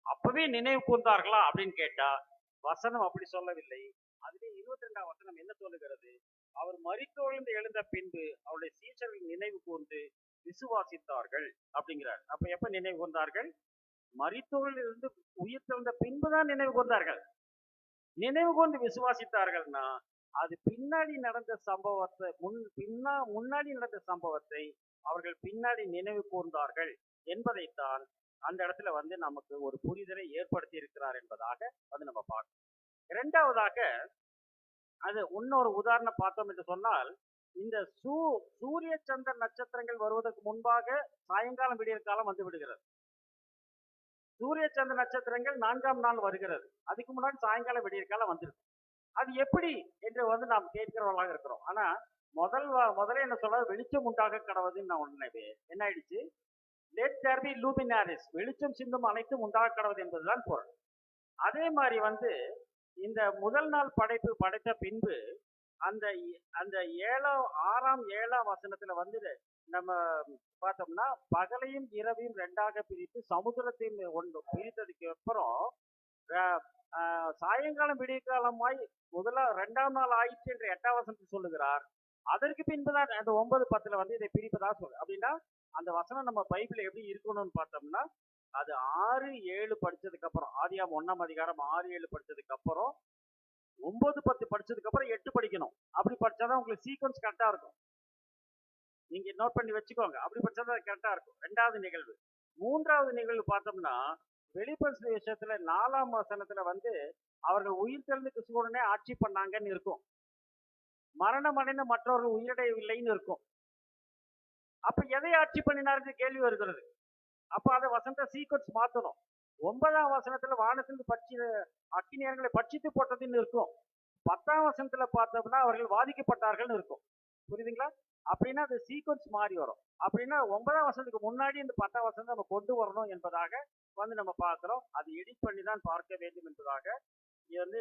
அப்பவே நினைவு கூர்ந்தார்களா அப்படின்னு கேட்டா வசனம் அப்படி சொல்லவில்லை. அதுவே 22ஆம் வசனம் என்ன சொல்லுகிறது? அவர் மரித்தோழ்ந்து எழுந்த பின்பு அவருடைய சீஷர்கள் நினைவு கூர்ந்து விசுவாசித்தார்கள் அப்படிங்கிறார். அப்ப எப்ப நினைவு கூர்ந்தார்கள்? மரித்தோழில் இருந்து உயிர் தெழுந்த பின்புதான் நினைவு கூர்ந்தார்கள். நினைவு கூர்ந்து விசுவாசித்தார்கள்னா அது பின்னாடி நடந்த சம்பவத்தை முன்னாடி நடந்த சம்பவத்தை அவர்கள் பின்னாடி நினைவு கூர்ந்தார்கள் என்பதைத்தான் அந்த இடத்துல வந்து நமக்கு ஒரு புரிதலை ஏற்படுத்தி இருக்கிறார் என்பதாக வந்து நம்ம பார்க்கணும். இரண்டாவதாக அது இன்னொரு உதாரணம் பார்த்தோம் என்று சொன்னால், இந்த சூரிய சந்திர நட்சத்திரங்கள் வருவதற்கு முன்பாக சாயங்காலம் விடியற் காலம் வந்து விடுகிறது. சூரிய சந்திர நட்சத்திரங்கள் 4ஆம் நாள் வருகிறது. அதுக்கு முன்னாடி சாயங்காலம் விடியற் காலம் வந்துருக்கு. அது எப்படி என்று வந்து நாம் கேட்கிறவர்களாக இருக்கிறோம். ஆனா முதல்ல என்ன சொல்ல, வெளிச்சம் உண்டாக கடவுதுன்னு நான் உடனே என்ன ஆயிடுச்சு? லெட் தேர் பி லூமினாரிஸ், வெளிச்சம் சிந்தும் அனைத்தும் உண்டாக கடவுது என்பதுதான் பொருள். அதே மாதிரி வந்து இந்த முதல் நாள் படைத்த பின்பு அந்த 6ஆம் 7ஆம் வசனத்துல வந்து நம்ம பார்த்தோம்னா பகலையும் இரவையும் 2ஆக பிரித்து சமுத்திரத்தையும் ஒன்று பிரித்ததுக்கு அப்புறம் சாயங்காலம் விடிய காலமாய் 2ஆம் நாள் ஆயிடுச்சு என்று 8ஆம் வசனத்தில் சொல்லுகிறார். அதற்கு பின்புதான் அந்த 9, 10 வந்து இதை பிரிப்பதா சொல்லு. அப்படின்னா அந்த வசனம் நம்ம பைபிள் எப்படி இருக்கணும்னு பார்த்தோம்னா, அது 6, 7 படிச்சதுக்கு அப்புறம், ஆதியாகமம் 1ஆம் அதிகாரம் 6, 7 படிச்சதுக்கு அப்புறம் 9, 10 படிச்சதுக்கு அப்புறம் 8 படிக்கணும். அப்படி படிச்சாதான் உங்களுக்கு சீக்வன்ஸ் கரெக்டா இருக்கும். நீங்க நோட் பண்ணி வச்சுக்கோங்க. அப்படி படிச்சாதான் கரெக்டா இருக்கும். 2வது நிகழ்வு. 3வது நிகழ்வு பார்த்தோம்னா வெளிப்படுத்தின விஷயத்துல 4ஆம் வசனத்துல வந்து அவர்கள் உயிர் தெழுந்து கிறிஸ்துவுடனே ஆட்சி பண்ணாங்கன்னு இருக்கும். மரணம் அடைந்த மற்றவர்கள் உயிரடையவில்லைன்னு இருக்கும். அப்ப எதை ஆட்சி பண்ணினாருக்கு கேள்வி வருகிறது. அப்ப அதை வசனத்தை சீக்வன்ஸ் மாத்தணும். 9ஆம் வசனத்துல வானத்திலிருந்து அக்கினியர்களை பட்சித்து போட்டதுன்னு இருக்கும். 10ஆம் வசனத்துல பார்த்தோம்னா அவர்கள் வாதிக்கப்பட்டார்கள்னு இருக்கும். புரியுதுங்களா? அப்படின்னா அது சீக்வன்ஸ் மாறி வரும். அப்படின்னா 9ஆம் வசனத்துக்கு முன்னாடி இந்த 10ஆம் வசனத்தை நம்ம கொண்டு வரணும் என்பதாக நம்ம பார்க்கிறோம். அது எடிட் பண்ணி தான் பார்க்க வேண்டும் என்பதாக இது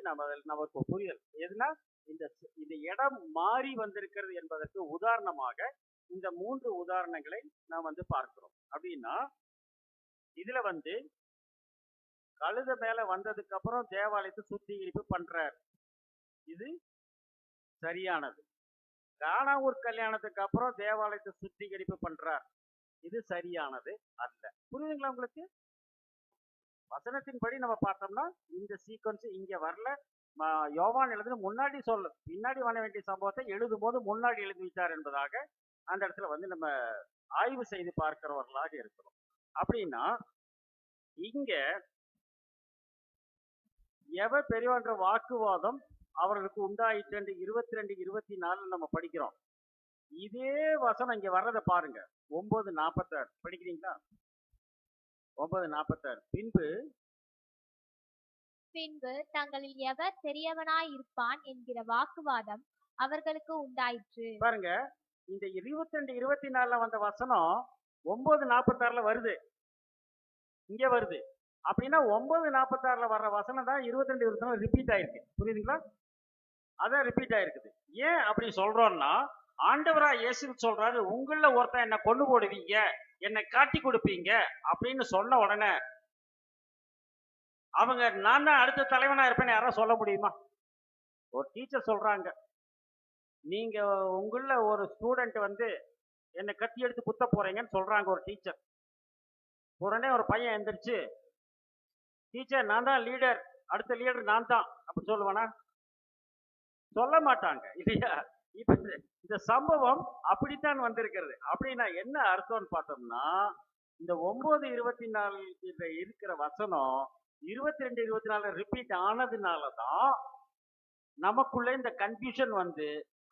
நமக்கு புரிதல். எதுனா இந்த இந்த இடம் மாறி வந்திருக்கிறது என்பதற்கு உதாரணமாக இந்த 3 உதாரணங்களை நாம் பார்க்கிறோம். அப்படின்னா இதுல கழுத மேல வந்ததுக்கு அப்புறம் தேவாலயத்தை சுத்திகரிப்பு பண்றார். இது சரியானது. கானாவூர் கல்யாணத்துக்கு அப்புறம் தேவாலயத்தை சுத்திகரிப்பு பண்றார். இது சரியானது அல்ல. புரியுதுங்களா உங்களுக்கு? வசனத்தின்படி நம்ம பார்த்தோம்னா இந்த சீக்வன்ஸ் இங்க வரல. யோவான் எழுதுன முன்னாடி பின்னாடி வர வேண்டிய சம்பவத்தை எழுதும் போது முன்னாடி எழுதி விட்டார் என்பதாக அந்த இடத்துல நம்ம ஆய்வு செய்து பார்க்கிறவர்களாக இருக்கிறோம். அப்படின்னா இங்க எவ பெரியவன்ற வாக்குவாதம் அவர்களுக்கு உண்டாயிற்று என்று 22, 24 நம்ம படிக்கிறோம். இதே வசனம் இங்க வர்றதை பாருங்க. 9:46 படிக்கிறீங்களா? 9:46 பின்பு தங்களில் எவர் பெரியவனாய் இருப்பான் என்கிற வாக்குவாதம் அவர்களுக்கு உண்டாயிற்று. பாருங்க, இந்த 22, 24 வந்த வசனம் 9:46 வருது. இங்க வருது. அப்படின்னா 9:46 வர்ற வசனம் தான் 22, 24 ரிப்பீட் ஆயிருக்கு. புரியுதுங்களா? அதான் ரிப்பீட் ஆயிருக்குது. ஏன் அப்படி சொல்றோம்னா, ஆண்டவரா இயேசு சொல்றாரு, உங்கள ஒருத்தன் என்ன கொண்டு போடுவீங்க, என்னை காட்டி கொடுப்பீங்க அப்படின்னு சொன்ன உடனே அவங்க நான் தான் அடுத்த தலைவனா இருப்பேன்னு யாரும் சொல்ல முடியுமா? ஒரு டீச்சர் சொல்றாங்க, நீங்க உங்கள ஒரு ஸ்டூடெண்ட் என்னை கத்தி எடுத்து குத்த போறீங்கன்னு சொல்றாங்க ஒரு டீச்சர். உடனே ஒரு பையன் எந்திரிச்சு, டீச்சர் நான் தான் லீடர், அடுத்த லீடர் நான் தான் அப்படி சொல்லுவானா? சொல்ல மாட்டாங்க இல்லையா? இப்ப இந்த சம்பவம் அப்படித்தான் வந்திருக்கிறது. அப்படின்னா என்ன அர்த்தம்னு பார்த்தோம்னா, இந்த 9:24 இருக்கிற வசனம் 22, 24 ரிப்பீட் ஆனதுனாலதான் நமக்குள்ள இந்த கன்ஃபியூஷன்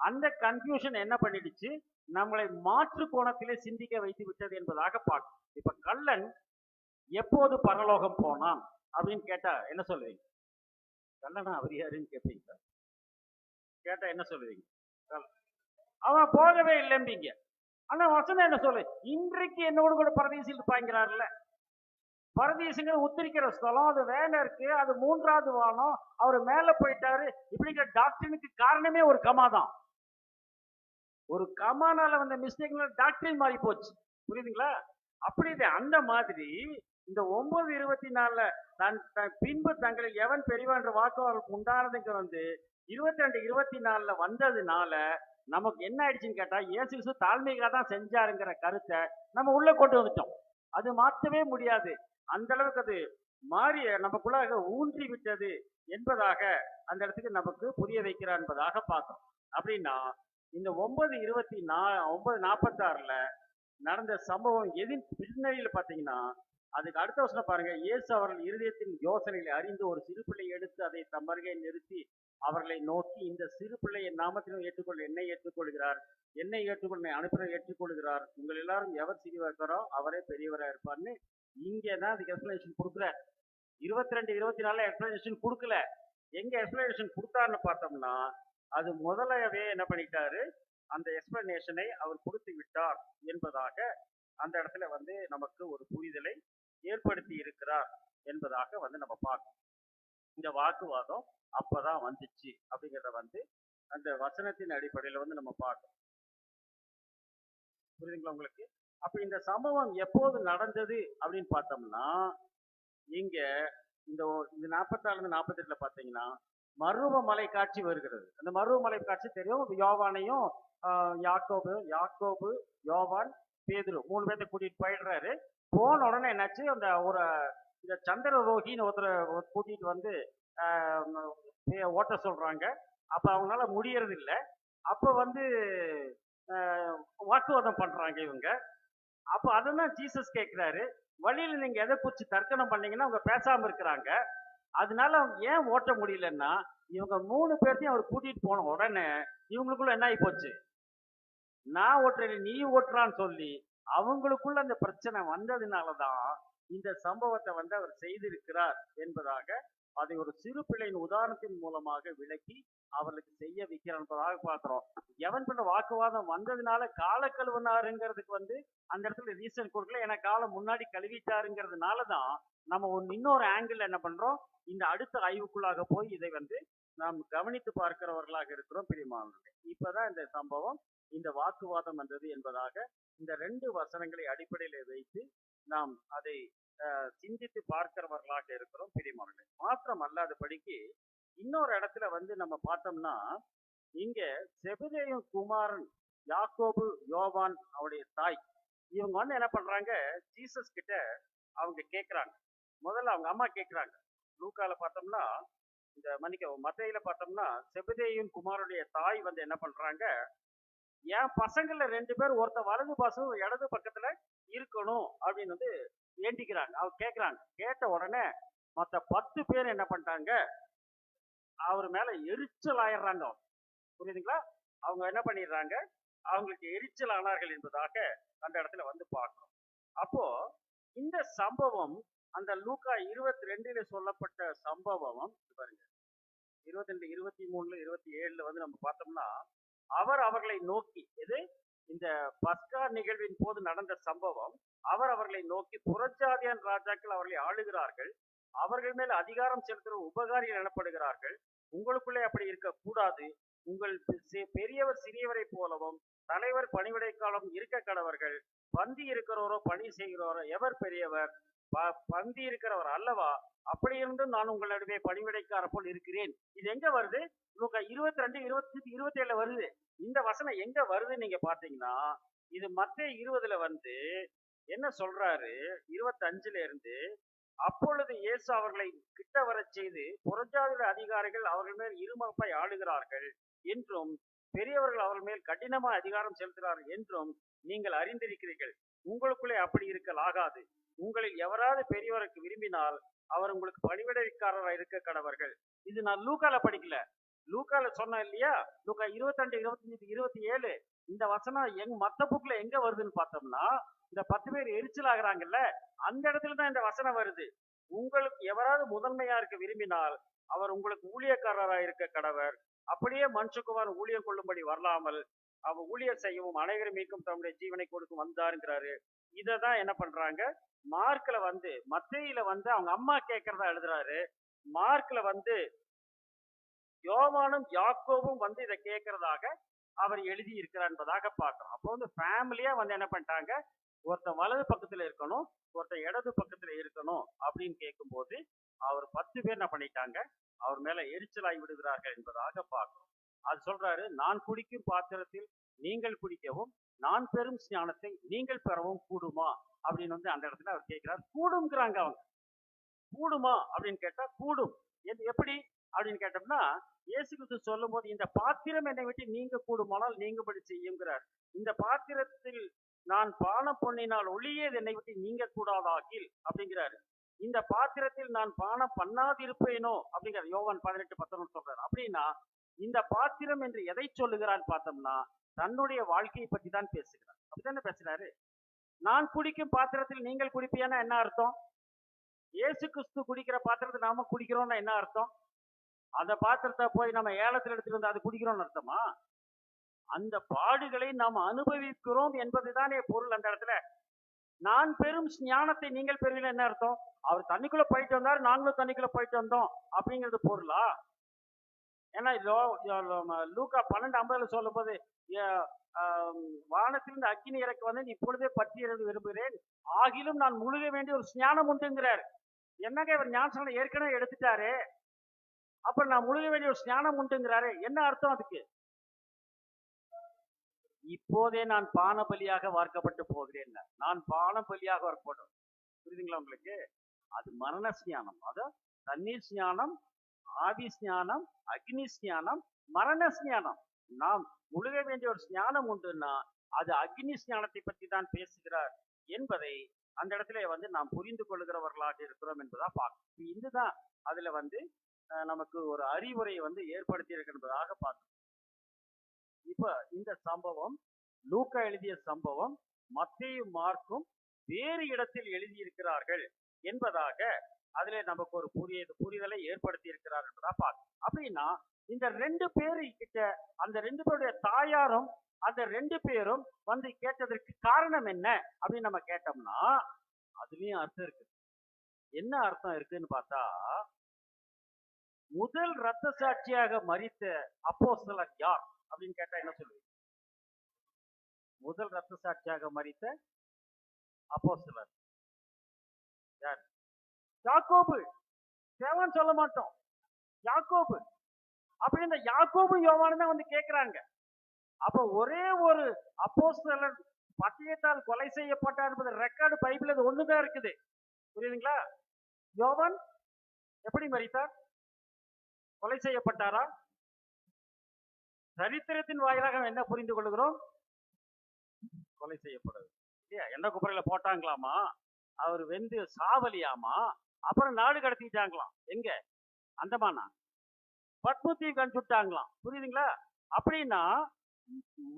அந்த கன்ஃபியூஷன் என்ன பண்ணிடுச்சு, நம்மளை மாற்று கோணத்திலே சிந்திக்க வைத்து விட்டது என்பதாக பார்க்கும். இப்ப கள்ளன் எப்போது பரலோகம் போனான் அப்படின்னு கேட்டா என்ன சொல்லுவீங்க? கள்ளனா அவர் யாருன்னு கேட்பீங்க. கேட்டா என்ன சொல்லுவீங்க? அவன் போகவே இல்லைம்பீங்க. ஆனா வசனம் என்ன சொல்லு, இன்றைக்கு என்னோடு கூட பரதீசில் இருப்பாங்கிறாருல்ல. பரதீசுங்கிற உத்திரிக்கிற ஸ்தலம், அது வேலை இருக்கு, அது 3வது வானம், அவரு மேல போயிட்டாரு. இப்படிங்கிற டாக்டரினுக்கு காரணமே ஒரு கமா தான். ஒரு கமானால வந்த மிஸ்டேக்ல டாக்டரின் மாறி போச்சு. புரியுதுங்களா? அப்படி அந்த மாதிரி இந்த 9:24 பின்பு தங்களில் எவன் பெரியவன் என்ற வாக்குவாதம் உண்டானதுங்க 22, 24 வந்ததுனால நமக்கு என்ன ஆயிடுச்சுன்னு கேட்டா, இயேசு கிறிஸ்து தாழ்மைக்காக தான் செஞ்சாருங்கிற கருத்தை நம்ம உள்ள கொண்டு வந்துட்டோம். அது மாற்றவே முடியாது. அந்த அளவுக்கு அது மாறி நமக்குள்ளாக ஊன்றி விட்டது என்பதாக அந்த இடத்துக்கு நமக்கு புரிய வைக்கிறார் என்பதாக பார்த்தோம். அப்படின்னா இந்த 9:46 நடந்த சம்பவம் எதின் பின்னணியில் பார்த்தீங்கன்னா, அதுக்கு அடுத்த வசனம் பாருங்க. இயேசு அவர்கள் இருதயத்தின் யோசனைகளை அறிந்து ஒரு சிறு பிள்ளை எடுத்து அதை தம் அருகே நிறுத்தி அவர்களை நோக்கி, இந்த சிறு பிள்ளை என் நாமத்திலும் ஏற்றுக்கொள்ள என்னை ஏற்றுக்கொள்கிறார், என்னை ஏற்றுக்கொள்ள அனுப்பின ஏற்றுக்கொள்கிறார், உங்கள் எல்லாரும் எவர் சிறியவர் இருக்கிறோ அவரே பெரியவராக இருப்பார்னு இங்கதான் அதுக்கு எக்ஸ்பிளனேஷன் கொடுக்குறார். 22, 24 எக்ஸ்பிளனேஷன் கொடுக்கல. எங்க எக்ஸ்பிளனேஷன் கொடுத்தாருன்னு பார்த்தோம்னா, அது முதலவே என்ன பண்ணிட்டாரு, அந்த எக்ஸ்பிளனேஷனை அவர் கொடுத்து விட்டார் என்பதாக அந்த இடத்துல நமக்கு ஒரு புரிதலை ஏற்படுத்தி இருக்கிறார் என்பதாக நம்ம பார்க்கணும். இந்த வாக்குவாதம் அப்பதான் வந்துச்சு அப்படிங்கிறத அந்த வசனத்தின் அடிப்படையில் நம்ம பார்க்கணும். புரியுதுங்களா உங்களுக்கு? அப்ப இந்த சம்பவம் எப்போது நடந்தது அப்படின்னு பார்த்தோம்னா, இங்க இந்த 44, 48 பாத்தீங்கன்னா மருவமலை காட்சி வருகிறது. அந்த மருவமலை காட்சி தெரியும். யோவானையும் யாக்கோபு, யோவான், பேதுரு 3 பேர்த்த கூட்டிட்டு போயிடுறாரு. போன உடனே என்னாச்சு, அந்த இந்த சந்திரரோகின்னு ஒருத்தரை கூட்டிட்டு ஓட்ட சொல்றாங்க. அப்ப அவங்களால முடியறது இல்லை. அப்ப வாக்குவாதம் பண்றாங்க இவங்க. அப்ப அதான் ஜீசஸ் கேட்கிறாரு, வழியில நீங்க எதை குறிச்சு தர்க்கணம் பண்ணீங்கன்னா அவங்க பேசாம இருக்கிறாங்க, அதனால ஏன் ஓட்ட முடியலன்னா, இவங்க 3 பேர்த்தையும் அவர் கூட்டிட்டு போன உடனே இவங்களுக்குள்ள என்ன ஆகி போச்சு, நான் ஓட்டுறேன் நீ ஓட்டுறான்னு சொல்லி அவங்களுக்குள்ள அந்த பிரச்சனை வந்ததுனாலதான் இந்த சம்பவத்தை அவர் செய்திருக்கிறார் என்பதாக அதை ஒரு சிறு பிள்ளையின் உதாரணத்தின் மூலமாக விளக்கி அவர்களுக்கு செய்ய வைக்கிறான் என்பதாக பார்க்கிறோம். எவன் பண்ண வாக்குவாதம் வந்ததுனால கால கழுவினாருங்கிறதுக்கு அந்த இடத்துல ரீசன் கொடுக்கல. ஏன்னா காலம் முன்னாடி கழுவிட்டாருங்கிறதுனாலதான் நம்ம இன்னொரு ஆங்கிள் என்ன பண்றோம், இந்த அடுத்த ஆய்வுக்குள்ளாக போய் இதை நாம் கவனித்து பார்க்கிறவர்களாக இருக்கிறோம் பிரியமானவர்களே. இப்பதான் இந்த சம்பவம், இந்த வாக்குவாதம் வந்தது என்பதாக இந்த 2 வசனங்களை அடிப்படையில வைத்து நாம் அதை சிந்தித்து பார்க்கிறவர்களாக இருக்கிறோம் பிரியமானவர்களே. மாத்திரம் அல்லாதபடிக்கு இன்னொரு இடத்துல நம்ம பார்த்தோம்னா, இங்க செபதேயும் குமாரன் யாக்கோபு யோவான் அவருடைய தாய் இவங்க என்ன பண்றாங்க, ஜீசஸ் கிட்ட அவங்க கேட்கிறாங்க. முதல்ல அவங்க அம்மா கேட்கிறாங்க. லூக்கால பார்த்தோம்னா, இந்த மத்தேயில பார்த்தோம்னா செபதேயும் குமாரனுடைய தாய் என்ன பண்றாங்க, என் பசங்கள்ல 2 பேர் ஒருத்த வலது பாசம் இடது பக்கத்துல இருக்கணும் அப்படின்னு வேண்டிக்கிறாங்க. அவங்க கேட்கிறாங்க. கேட்ட உடனே மத்த 10 பேர் என்ன பண்ணிட்டாங்க, அவர் மேல எரிச்சல் ஆயிடுறாங்க. புரியுதுங்களா? அவங்க என்ன பண்ணிடுறாங்க, அவங்களுக்கு எரிச்சல் ஆனார்கள் என்பதாக அந்த இடத்துல பார்க்கிறோம். அப்போ இந்த சம்பவம் அந்த லூக்கா 22ல சொல்லப்பட்ட சம்பவம் பாருங்க, 22, 23, 27 நம்ம பார்த்தோம்னா, அவர் அவர்களை நோக்கி, எது இந்த பஸ்கா நிகழ்வின் போது நடந்த சம்பவம், அவர் அவர்களை நோக்கி, புறஜாதியான் ராஜாக்கள் அவர்களை ஆளுகிறார்கள், அவர்கள் மேல் அதிகாரம் செலுத்துகிற உபகாரிகள் எனப்படுகிறார்கள், உங்களுக்குள்ளே அப்படி இருக்க கூடாது. உங்கள் பெரியவர் சிறியவரை போலவும் தலைவர் பணிவிடை காலம் இருக்க கடவர்கள். பந்தி இருக்கிறவரோ பணி செய்கிறவரோ எவர் பெரியவர்? பந்தி இருக்கிறவர் அல்லவா? அப்படி இருந்தும் நான் உங்களிடமே பணிவிடைக்கார போல் இருக்கிறேன். இது எங்க வருது? 22, 25, 27 வருது. இந்த வசனம் எங்க வருது நீங்க பாத்தீங்கன்னா, இது மத்தேயு 20ல என்ன சொல்றாரு, 25ல இருந்து, அப்பொழுது இயேசு அவர்களை கிட்ட வரச் செய்து, புறஜாதியுடைய அதிகாரிகள் அவர்கள் மேல் இருமப்பாய் ஆளுகிறார்கள் என்றும் பெரியவர்கள் அவர்கள் மேல் கடினமாக அதிகாரம் செலுத்துகிறார்கள் என்றும் நீங்கள் அறிந்திருக்கிறீர்கள். உங்களுக்குள்ளே அப்படி இருக்கலாகாது. உங்களில் எவராது பெரியவருக்கு விரும்பினால் அவர் உங்களுக்கு பணிவிடைக்காரராக இருக்க கடவர்கள். இது நான் லூக்கால படிக்கல, லூக்கால சொன்ன இல்லையா, லூக்கா 22, 25, 27 இந்த வசனம் மத்த புக்ல எங்க வருதுன்னு பார்த்தோம்னா, இந்த 10 பேர் எரிச்சல் ஆகுறாங்கல்ல, அந்த இடத்துலதான் இந்த வசனம் வருது. உங்களுக்கு எவராது முதன்மையா இருக்க விரும்பினால் அவர் உங்களுக்கு ஊழியக்காரராக இருக்க கடவர். அப்படியே மனுஷகுமார் ஊழியம் கொள்ளும்படி வரலாமல் அவர் ஊழியர் செய்யவும் அனைவரும் மீட்கும் தம்முடைய ஜீவனை கொடுக்கும் வந்தாருங்கிறாரு. இததான் என்ன பண்றாங்க, மார்க்ல மத்தேயில அவங்க அம்மா கேட்கறதா எழுதுறாரு. மார்க்ல யோவானும் யாக்கோபும் இதை கேட்கறதாக அவர் எழுதி இருக்கிறார் என்பதாக பார்க்கிறோம். அப்போ ஃபேமிலியா என்ன பண்ணிட்டாங்க, ஒருத்தன் வலது பக்கத்துல இருக்கணும், ஒருத்தன் இடது பக்கத்துல இருக்கணும் அப்படின்னு கேட்கும் போது அவர் 10 பேர் என்ன பண்ணிட்டாங்க, அவர் மேல எரிச்சலாய் விடுகிறார்கள் என்பதாக பார்க்கிறோம். அது சொல்றாரு, நான் குடிக்கும் பாத்திரத்தில் நீங்கள் குடிக்கவும் நான் பெறும் ஞானத்தை நீங்கள் பெறவும் கூடுமா அப்படின்னு அந்த இடத்துல அவர் கேட்கிறார். கூடுங்கிறாங்க அவங்க. கூடுமா அப்படின்னு கேட்டா கூடும். எப்படி அப்படின்னு கேட்டோம்னா, இயேசு கிறிஸ்து சொல்லும் போது, இந்த பாத்திரம் என்னை விட்டு நீங்க கூடுமானால் நீங்கபடி செய்யுங்கிறார். இந்த பாத்திரத்தில் நான் பானம் பண்ணினால் ஒளியே என்னை விட்டு நீங்க கூடாதாகில் அப்படிங்கிறாரு. இந்த பாத்திரத்தில் நான் பானம் பண்ணாதிருப்பேனோ அப்படிங்கிற யோவான் 18:19 சொல்றாரு. அப்படின்னா இந்த பாத்திரம் என்று எதை சொல்லுகிறான்னு பார்த்தோம்னா, தன்னுடைய வாழ்க்கையை பற்றி தான் பேசுகிறார். அப்படித்தானே பேசுறாரு. நான் குடிக்கும் பாத்திரத்தில் நீங்கள் குடிப்பீன்னா என்ன அர்த்தம்? இயேசு கிறிஸ்து குடிக்கிற பாத்திரத்தை நாம குடிக்கிறோம்னா என்ன அர்த்தம்? அந்த பாத்திரத்தை போய் நம்ம ஏலத்தில் எடுத்துட்டு வந்து அது குடிக்கிறோம்னு அர்த்தமா? அந்த பாடுகளை நாம் அனுபவிக்கிறோம் என்பதுதானே பொருள். அந்த இடத்துல நான் பெரும் ஞானத்தை நீங்கள் பெறுவீங்க என்ன அர்த்தம்? அவர் தண்ணிக்குள்ள போயிட்டு வந்தாரு, நாங்களும் தண்ணிக்குள்ள போயிட்டு வந்தோம் அப்படிங்கிறது பொருளா? ஏன்னா லூக்கா 12:50 சொல்லும் போது, வானத்திலிருந்து அக்கினி இறக்க இப்பொழுதே பற்றி எறிந்து விரும்புகிறேன், ஆகிலும் நான் முழுக வேண்டிய ஒரு ஞானம் உண்டுங்கிறார். என்னங்க இவர் ஞானம் ஏற்கனவே எடுத்துட்டாரு, அப்ப நான் முழுக வேண்டிய ஒரு ஞானம் உண்டுங்கிறாரு, என்ன அர்த்தம் அதுக்கு? இப்போதே நான் பான பலியாக வார்க்கப்பட்டு போகிறேன், நான் பான பலியாக வார்க்கப்படும். புரியுதுங்களா உங்களுக்கு? அது மரண ஸ்ஞானம். அது தண்ணீர் ஸ்ஞானம், ஆவி ஸ்ஞானம், அக்னி ஸ்ஞானம், மரண ஸ்ஞானம். நாம் முழுக வேண்டிய ஒரு ஸ்ஞானம் உண்டுன்னா அது அக்னி ஸ்ஞானத்தை பற்றி தான் பேசுகிறார் என்பதை அந்த இடத்துல நாம் புரிந்து கொள்கிறவர்களாக இருக்கிறோம் என்பதா பார்க்கணும். இதுதான் அதுல நமக்கு ஒரு அறிவுரையை ஏற்படுத்தி இருக்கின்றதாக பார்க்கணும். இப்ப இந்த சம்பவம் லூக்கா எழுதிய சம்பவம் மத்தேயு மார்க்கும் வேறு இடத்தில் எழுதியிருக்கிறார்கள் என்பதாக அதுல நமக்கு ஒரு புரிதலை ஏற்படுத்தி இருக்கிறார் என்பதா பார்க்கணும். அப்படின்னா இந்த 2 பேரு கிட்ட அந்த 2 பேருடைய தாயாரும் அந்த 2 பேரும் வந்து கேட்டதற்கு காரணம் என்ன அப்படின்னு நம்ம கேட்டோம்னா அதுலயும் அர்த்தம் இருக்கு. என்ன அர்த்தம் இருக்குன்னு பார்த்தா, முதல் இரத்த சாட்சியாக மரித்த அப்போஸ்தலர் யார் அப்படின்னு கேட்டா என்ன சொல்லுவீங்க? முதல் இரத்த சாட்சியாக மரித்த அப்போஸ்தலர் யார்? யாக்கோபு. தேவன் சொல்ல மாட்டோம், யாக்கோபு. அப்படி இந்த யாக்கோபு யோவானும் தான் வந்து கேட்கிறாங்க. அப்ப ஒரே ஒரு அப்போஸ்தலர் பட்டயத்தால் கொலை செய்யப்பட்டார் என்பது ரெக்கார்டு பைபிள் அது ஒண்ணுதான் இருக்குது. புரியுதுங்களா? யோவான் எப்படி மரித்தார்? கொலை செய்யப்பட்டாரா? சரித்திரத்தின் வாயிலாக என்ன புரிந்து கொள்கிறோம்? கொலை செய்யப்படுது இல்லையா? எண்ணெய் குப்பரையில போட்டாங்களாமா, அவர் வெந்து சாவலியாமா, அப்புறம் நாடு கடத்திட்டாங்களாம். எங்க? அந்தமானா பத்மத்தீவு கணிச்சுட்டாங்களாம். புரியுதுங்களா? அப்படின்னா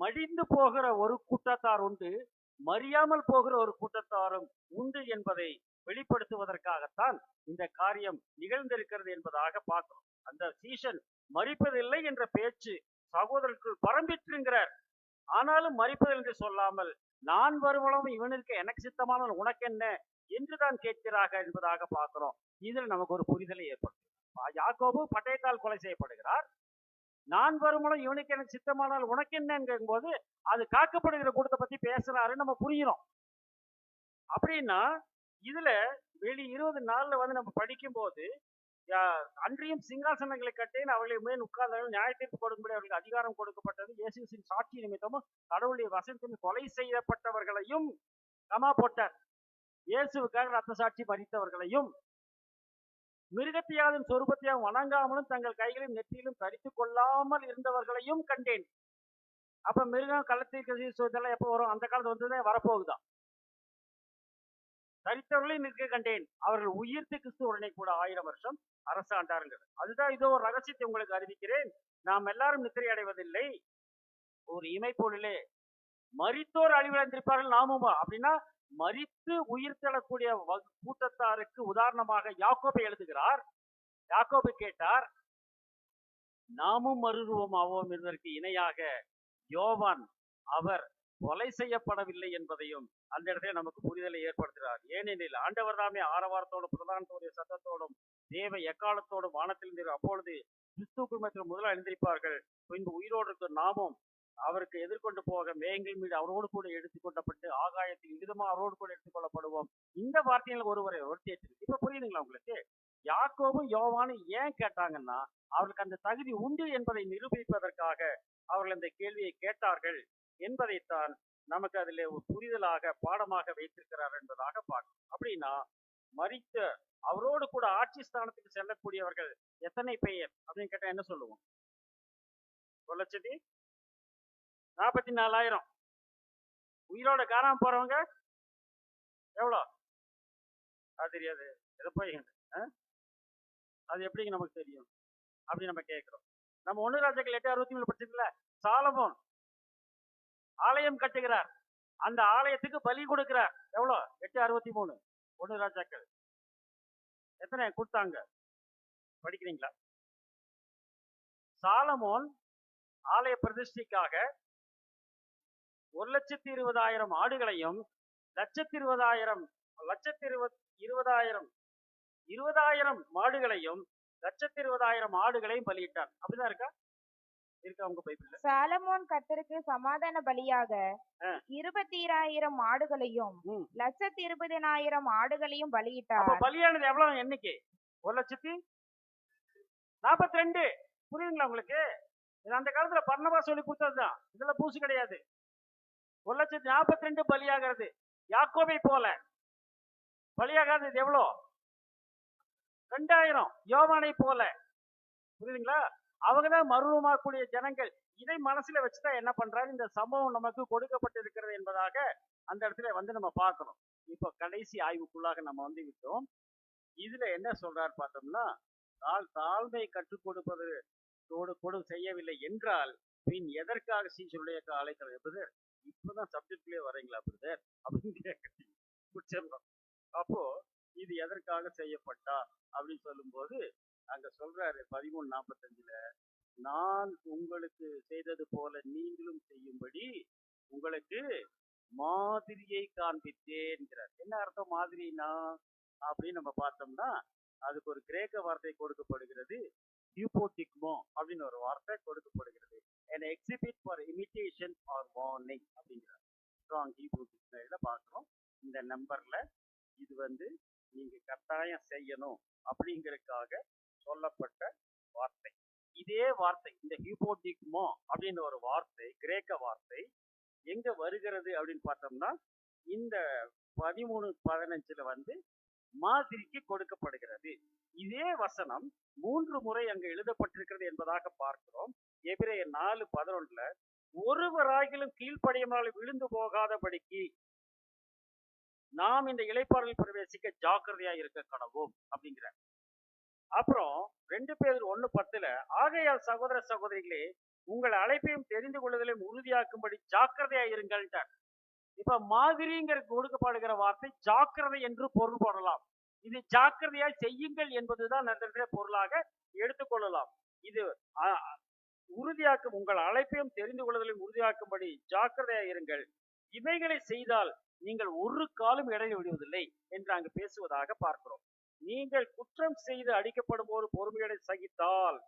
மடிந்து போகிற ஒரு கூட்டத்தார் உண்டு, மறியாமல் போகிற ஒரு கூட்டத்தாரும் உண்டு என்பதை வெளிப்படுத்துவதற்காகத்தான் இந்த காரியம் நிகழ்ந்திருக்கிறது என்பதாக பார்க்கிறோம். அந்த சீசன் மறிப்பதில்லை என்ற பேச்சு சகோதரர்கள் பரம்பிட்டுங்கிறார். ஆனாலும் மறிப்பதில் என்று சொல்லாமல் நான் வருவளவும் இவனுக்கு எனக்கு சித்தமான உனக்கு என்ன என்றுதான் கேட்கிறார்கள் என்பதாக பார்க்கிறோம். இதில் நமக்கு ஒரு புரிதலை ஏற்படும். யாக்கோபு பட்டயத்தால் கொலை செய்யப்படுகிறார். நான் வருமளவும் இவனுக்கு எனக்கு சித்தமானால் உனக்கு என்னங்கும் போது அது காக்கப்படுகிற கூட்டத்தை பத்தி பேசுறாருன்னு நம்ம புரிகிறோம். அப்படின்னா இதுல வெளி 24 வந்து நம்ம படிக்கும் போது அன்றியும் சிங்காசனங்களை கட்டேன், அவர்களை மேல் உட்கார்ந்தார்கள், நியாய தீர்ப்பு கொடுக்கும்படி அவர்களுக்கு அதிகாரம் கொடுக்கப்பட்டது. இயேசுவின் சாட்சி நிமித்தமும் கடவுளுடைய வசனத்தின் கொலை செய்யப்பட்டவர்களையும் கமா போட்டார். இயேசுவுக்காக ரத்த சாட்சி மரித்தவர்களையும் மிருகத்தையாவது சொரூபத்தையாவது வணங்காமலும் தங்கள் கைகளையும் நெற்றியிலும் தரித்துக் கொள்ளாமல் இருந்தவர்களையும் கண்டேன். அப்ப மிருகம் கள்ளத்தீர்க்க இதெல்லாம் எப்போ வரும்? அந்த காலத்து வந்துதான் வரப்போகுதான். தரித்தவர்களையும் நிற்க கண்டேன், அவர்கள் உயிர்த்து கிறிஸ்து உடனே கூட 1000 வருஷம் அரசாண்டார்கள். அதுதான் இதோ ஒரு ரகசியத்தை உங்களுக்கு அறிவிக்கிறேன், நாம் எல்லாரும் நித்திரை அடைவதில்லை, ஒரு இமைப்பொழுதிலே மரித்தோர் அழிவிழந்திருப்பார்கள் நாமுமா. அப்படின்னா மரித்து உயிர் தள்ளக்கூடிய கூட்டத்தாருக்கு உதாரணமாக யாக்கோபை எழுதுகிறார். யாக்கோபு கேட்டார், நாமும் மறுரூபம் ஆவோம் என்பதற்கு இணையாக யோவான் அவர் கொலை செய்யப்படவில்லை என்பதையும் அந்த இடத்துல நமக்கு புரிதலை ஏற்படுத்துகிறார். ஏனெனில் ஆண்டவர் தாமே ஆரவாரத்தோடும் பிரதானத்தோடைய சத்தத்தோடும் தேவ எக்காலத்தோடும் வானத்தில் அப்பொழுது கிறிஸ்து குடும்பத்தில் முதல் எழுந்திருப்பார்கள். பின்பு உயிரோடு இருக்க நாமும் அவருக்கு எதிர்கொண்டு போக மேகங்கள் மீது அவரோடு கூட எடுத்துக்கொள்ளப்பட்டு ஆகாயத்தில் விதமா அவரோடு கூட எடுத்துக்கொள்ளப்படுவோம். இந்த வார்த்தைகள் ஒரு தேற்று. இப்ப புரியுதுங்களா உங்களுக்கு? யாக்கோபும் யோவானும் ஏன் கேட்டாங்கன்னா அவர்களுக்கு அந்த தகுதி உண்டு என்பதை நிரூபிப்பதற்காக அவர்கள் இந்த கேள்வியை கேட்டார்கள் என்பதைத்தான் நமக்கு அதில் ஒரு புரிதலாக பாடமாக வைத்திருக்கிறார் என்பதாக பார்க்கணும். அப்படின்னா மரித்த அவரோடு கூட ஆட்சி ஸ்தானத்துக்கு செல்லக்கூடியவர்கள் எத்தனை பெயர் அப்படின்னு கேட்டா என்ன சொல்லுவோம்? 1,44,000. உயிரோட காணாம போறவங்க எவ்வளோ? அது தெரியாது. எதை போய் அது எப்படிங்க நமக்கு தெரியும் அப்படி நம்ம கேட்கிறோம். நம்ம 1 ராஜாக்கள் 8:63 படிச்சதுல சாலமோன் ஆலயம் கட்டுகிறார், அந்த ஆலயத்துக்கு பலி கொடுக்கிறார். எவ்வளோ? 8:63. 1 ராஜாக்கள் எத்தனை கொடுத்தாங்க படிக்கிறீங்களா? சாலமோன் ஆலய பிரதிஷ்டைக்காக 1,20,000 ஆடுகளையும் 20,000 மாடுகளையும் 1,20,000 ஆடுகளையும் பலியிட்டார். அப்படிதான் இருக்கா? இருக்கா உங்க பைபிள்ல? சாலமோன் கர்த்தருக்கு சமாதான பலியாக 22,000 ஆடுகளையும் 1,20,000 ஆடுகளையும் பலியிட்டார். அப்ப பலியானது எவ்வளவு எண்ணிக்கை? 1,42,000. புரியுதுங்களா உங்களுக்கு? இது அந்த காலத்துல பர்னபா சொல்லி கொடுத்ததுதான், இதுல பூசு கிடையாது. 1,42,000 பலியாகிறது. யாக்கோபை போல பலியாகாது இது எவ்வளோ? 2,000. யோவானை போல. புரியுதுங்களா? அவங்கதான் மறுரூபமாகக்கூடிய ஜனங்கள். இதை மனசுல வச்சுதான் என்ன பண்றாரு, இந்த சம்பவம் நமக்கு கொடுக்கப்பட்டிருக்கிறது என்பதாக அந்த இடத்துல வந்து நம்ம பார்க்கணும். இப்போ கடைசி ஆய்வுக்குள்ளாக நம்ம வந்து விட்டோம். இதுல என்ன சொல்றாரு பார்த்தோம்னா, தாழ்மை கற்றுக் கொடுப்பது செய்யவில்லை என்றால் பின் எதற்காக சீசருடைய அழைக்கிறது? பிரதர் இப்பதான் சப்ஜெக்ட்லயே வரீங்களா பிரதர் அப்படின்னு கேட்க. அப்போ இது எதற்காக செய்யப்பட்டா அப்படின்னு சொல்லும் போது அங்க சொல்றாரு 13:45 நான் உங்களுக்கு செய்தது போல நீங்களும் செய்யும்படி உங்களுக்கு மாதிரியை காண்பித்தேன்கிறார். என்ன அர்த்தம் மாதிரினா அப்படின்னு நம்ம பார்த்தோம்னா, அதுக்கு ஒரு கிரேக்க வார்த்தை கொடுக்கப்படுகிறது, ஹியூபோடிக்மோ அப்படின்னு ஒரு வார்த்தை கொடுக்கப்படுகிறது. an exhibit for imitation or warning அப்படிங்கிறார். ஸ்ட்ராங் ஹீப்ரூ டிக்ஷனரியில பார்க்கிறோம். இந்த நம்பர்ல இது நீங்க கட்டாயம் செய்யணும் அப்படிங்கறதுக்காக சொல்லப்பட்ட வார்த்தை. இதே வார்த்தை, இந்த ஹியூபோடிக்மோ அப்படின்னு ஒரு வார்த்தை, கிரேக்க வார்த்தை எங்க வருகிறது அப்படின்னு பார்த்தோம்னா, இந்த 13:15 மாதிரிக்கு கொடுக்கப்படுகிறது. இதே வசனம் 3 முறை அங்கு எழுதப்பட்டிருக்கிறது என்பதாக பார்க்கிறோம். எபிரேயர் 4:11 ஒருவராகிலும் கீழ்ப்படியாமல் விழுந்து போகாதபடிக்கு நாம் இந்த இளைப்பாறுதல் பிரவேசிக்க ஜாக்கிரதையா இருக்க கடவோம் அப்படிங்கிற. அப்புறம் 2 பேர் 1:10 ஆகையால் சகோதர சகோதரிகளே உங்கள் அழைப்பையும் தெரிந்து கொள்ளுதலையும் உறுதியாக்கும்படி ஜாக்கிரதையா இருங்கள்ட்டார். இப்ப மாதிரிங்கிற கொடுக்கப்படுகிற வார்த்தை ஜாக்கிரதை என்று பொருள் போடலாம். இது ஜாக்கிரதையாய் செய்யுங்கள் என்பதுதான் அந்த பொருளாக எடுத்துக்கொள்ளலாம். இது உறுதியாக்கும், உங்கள் அழைப்பையும் தெரிந்து கொள்ளுதலையும் உறுதியாக்கும்படி ஜாக்கிரதையா இருங்கள், இவைகளை செய்தால் நீங்கள் ஒரு காலம் இடையே விடுவதில்லை என்று அங்கு பேசுவதாக பார்க்கிறோம். நீங்கள் குற்றம் செய்து அடிக்கப்படும் போது பொறுமையோடு சகித்தால்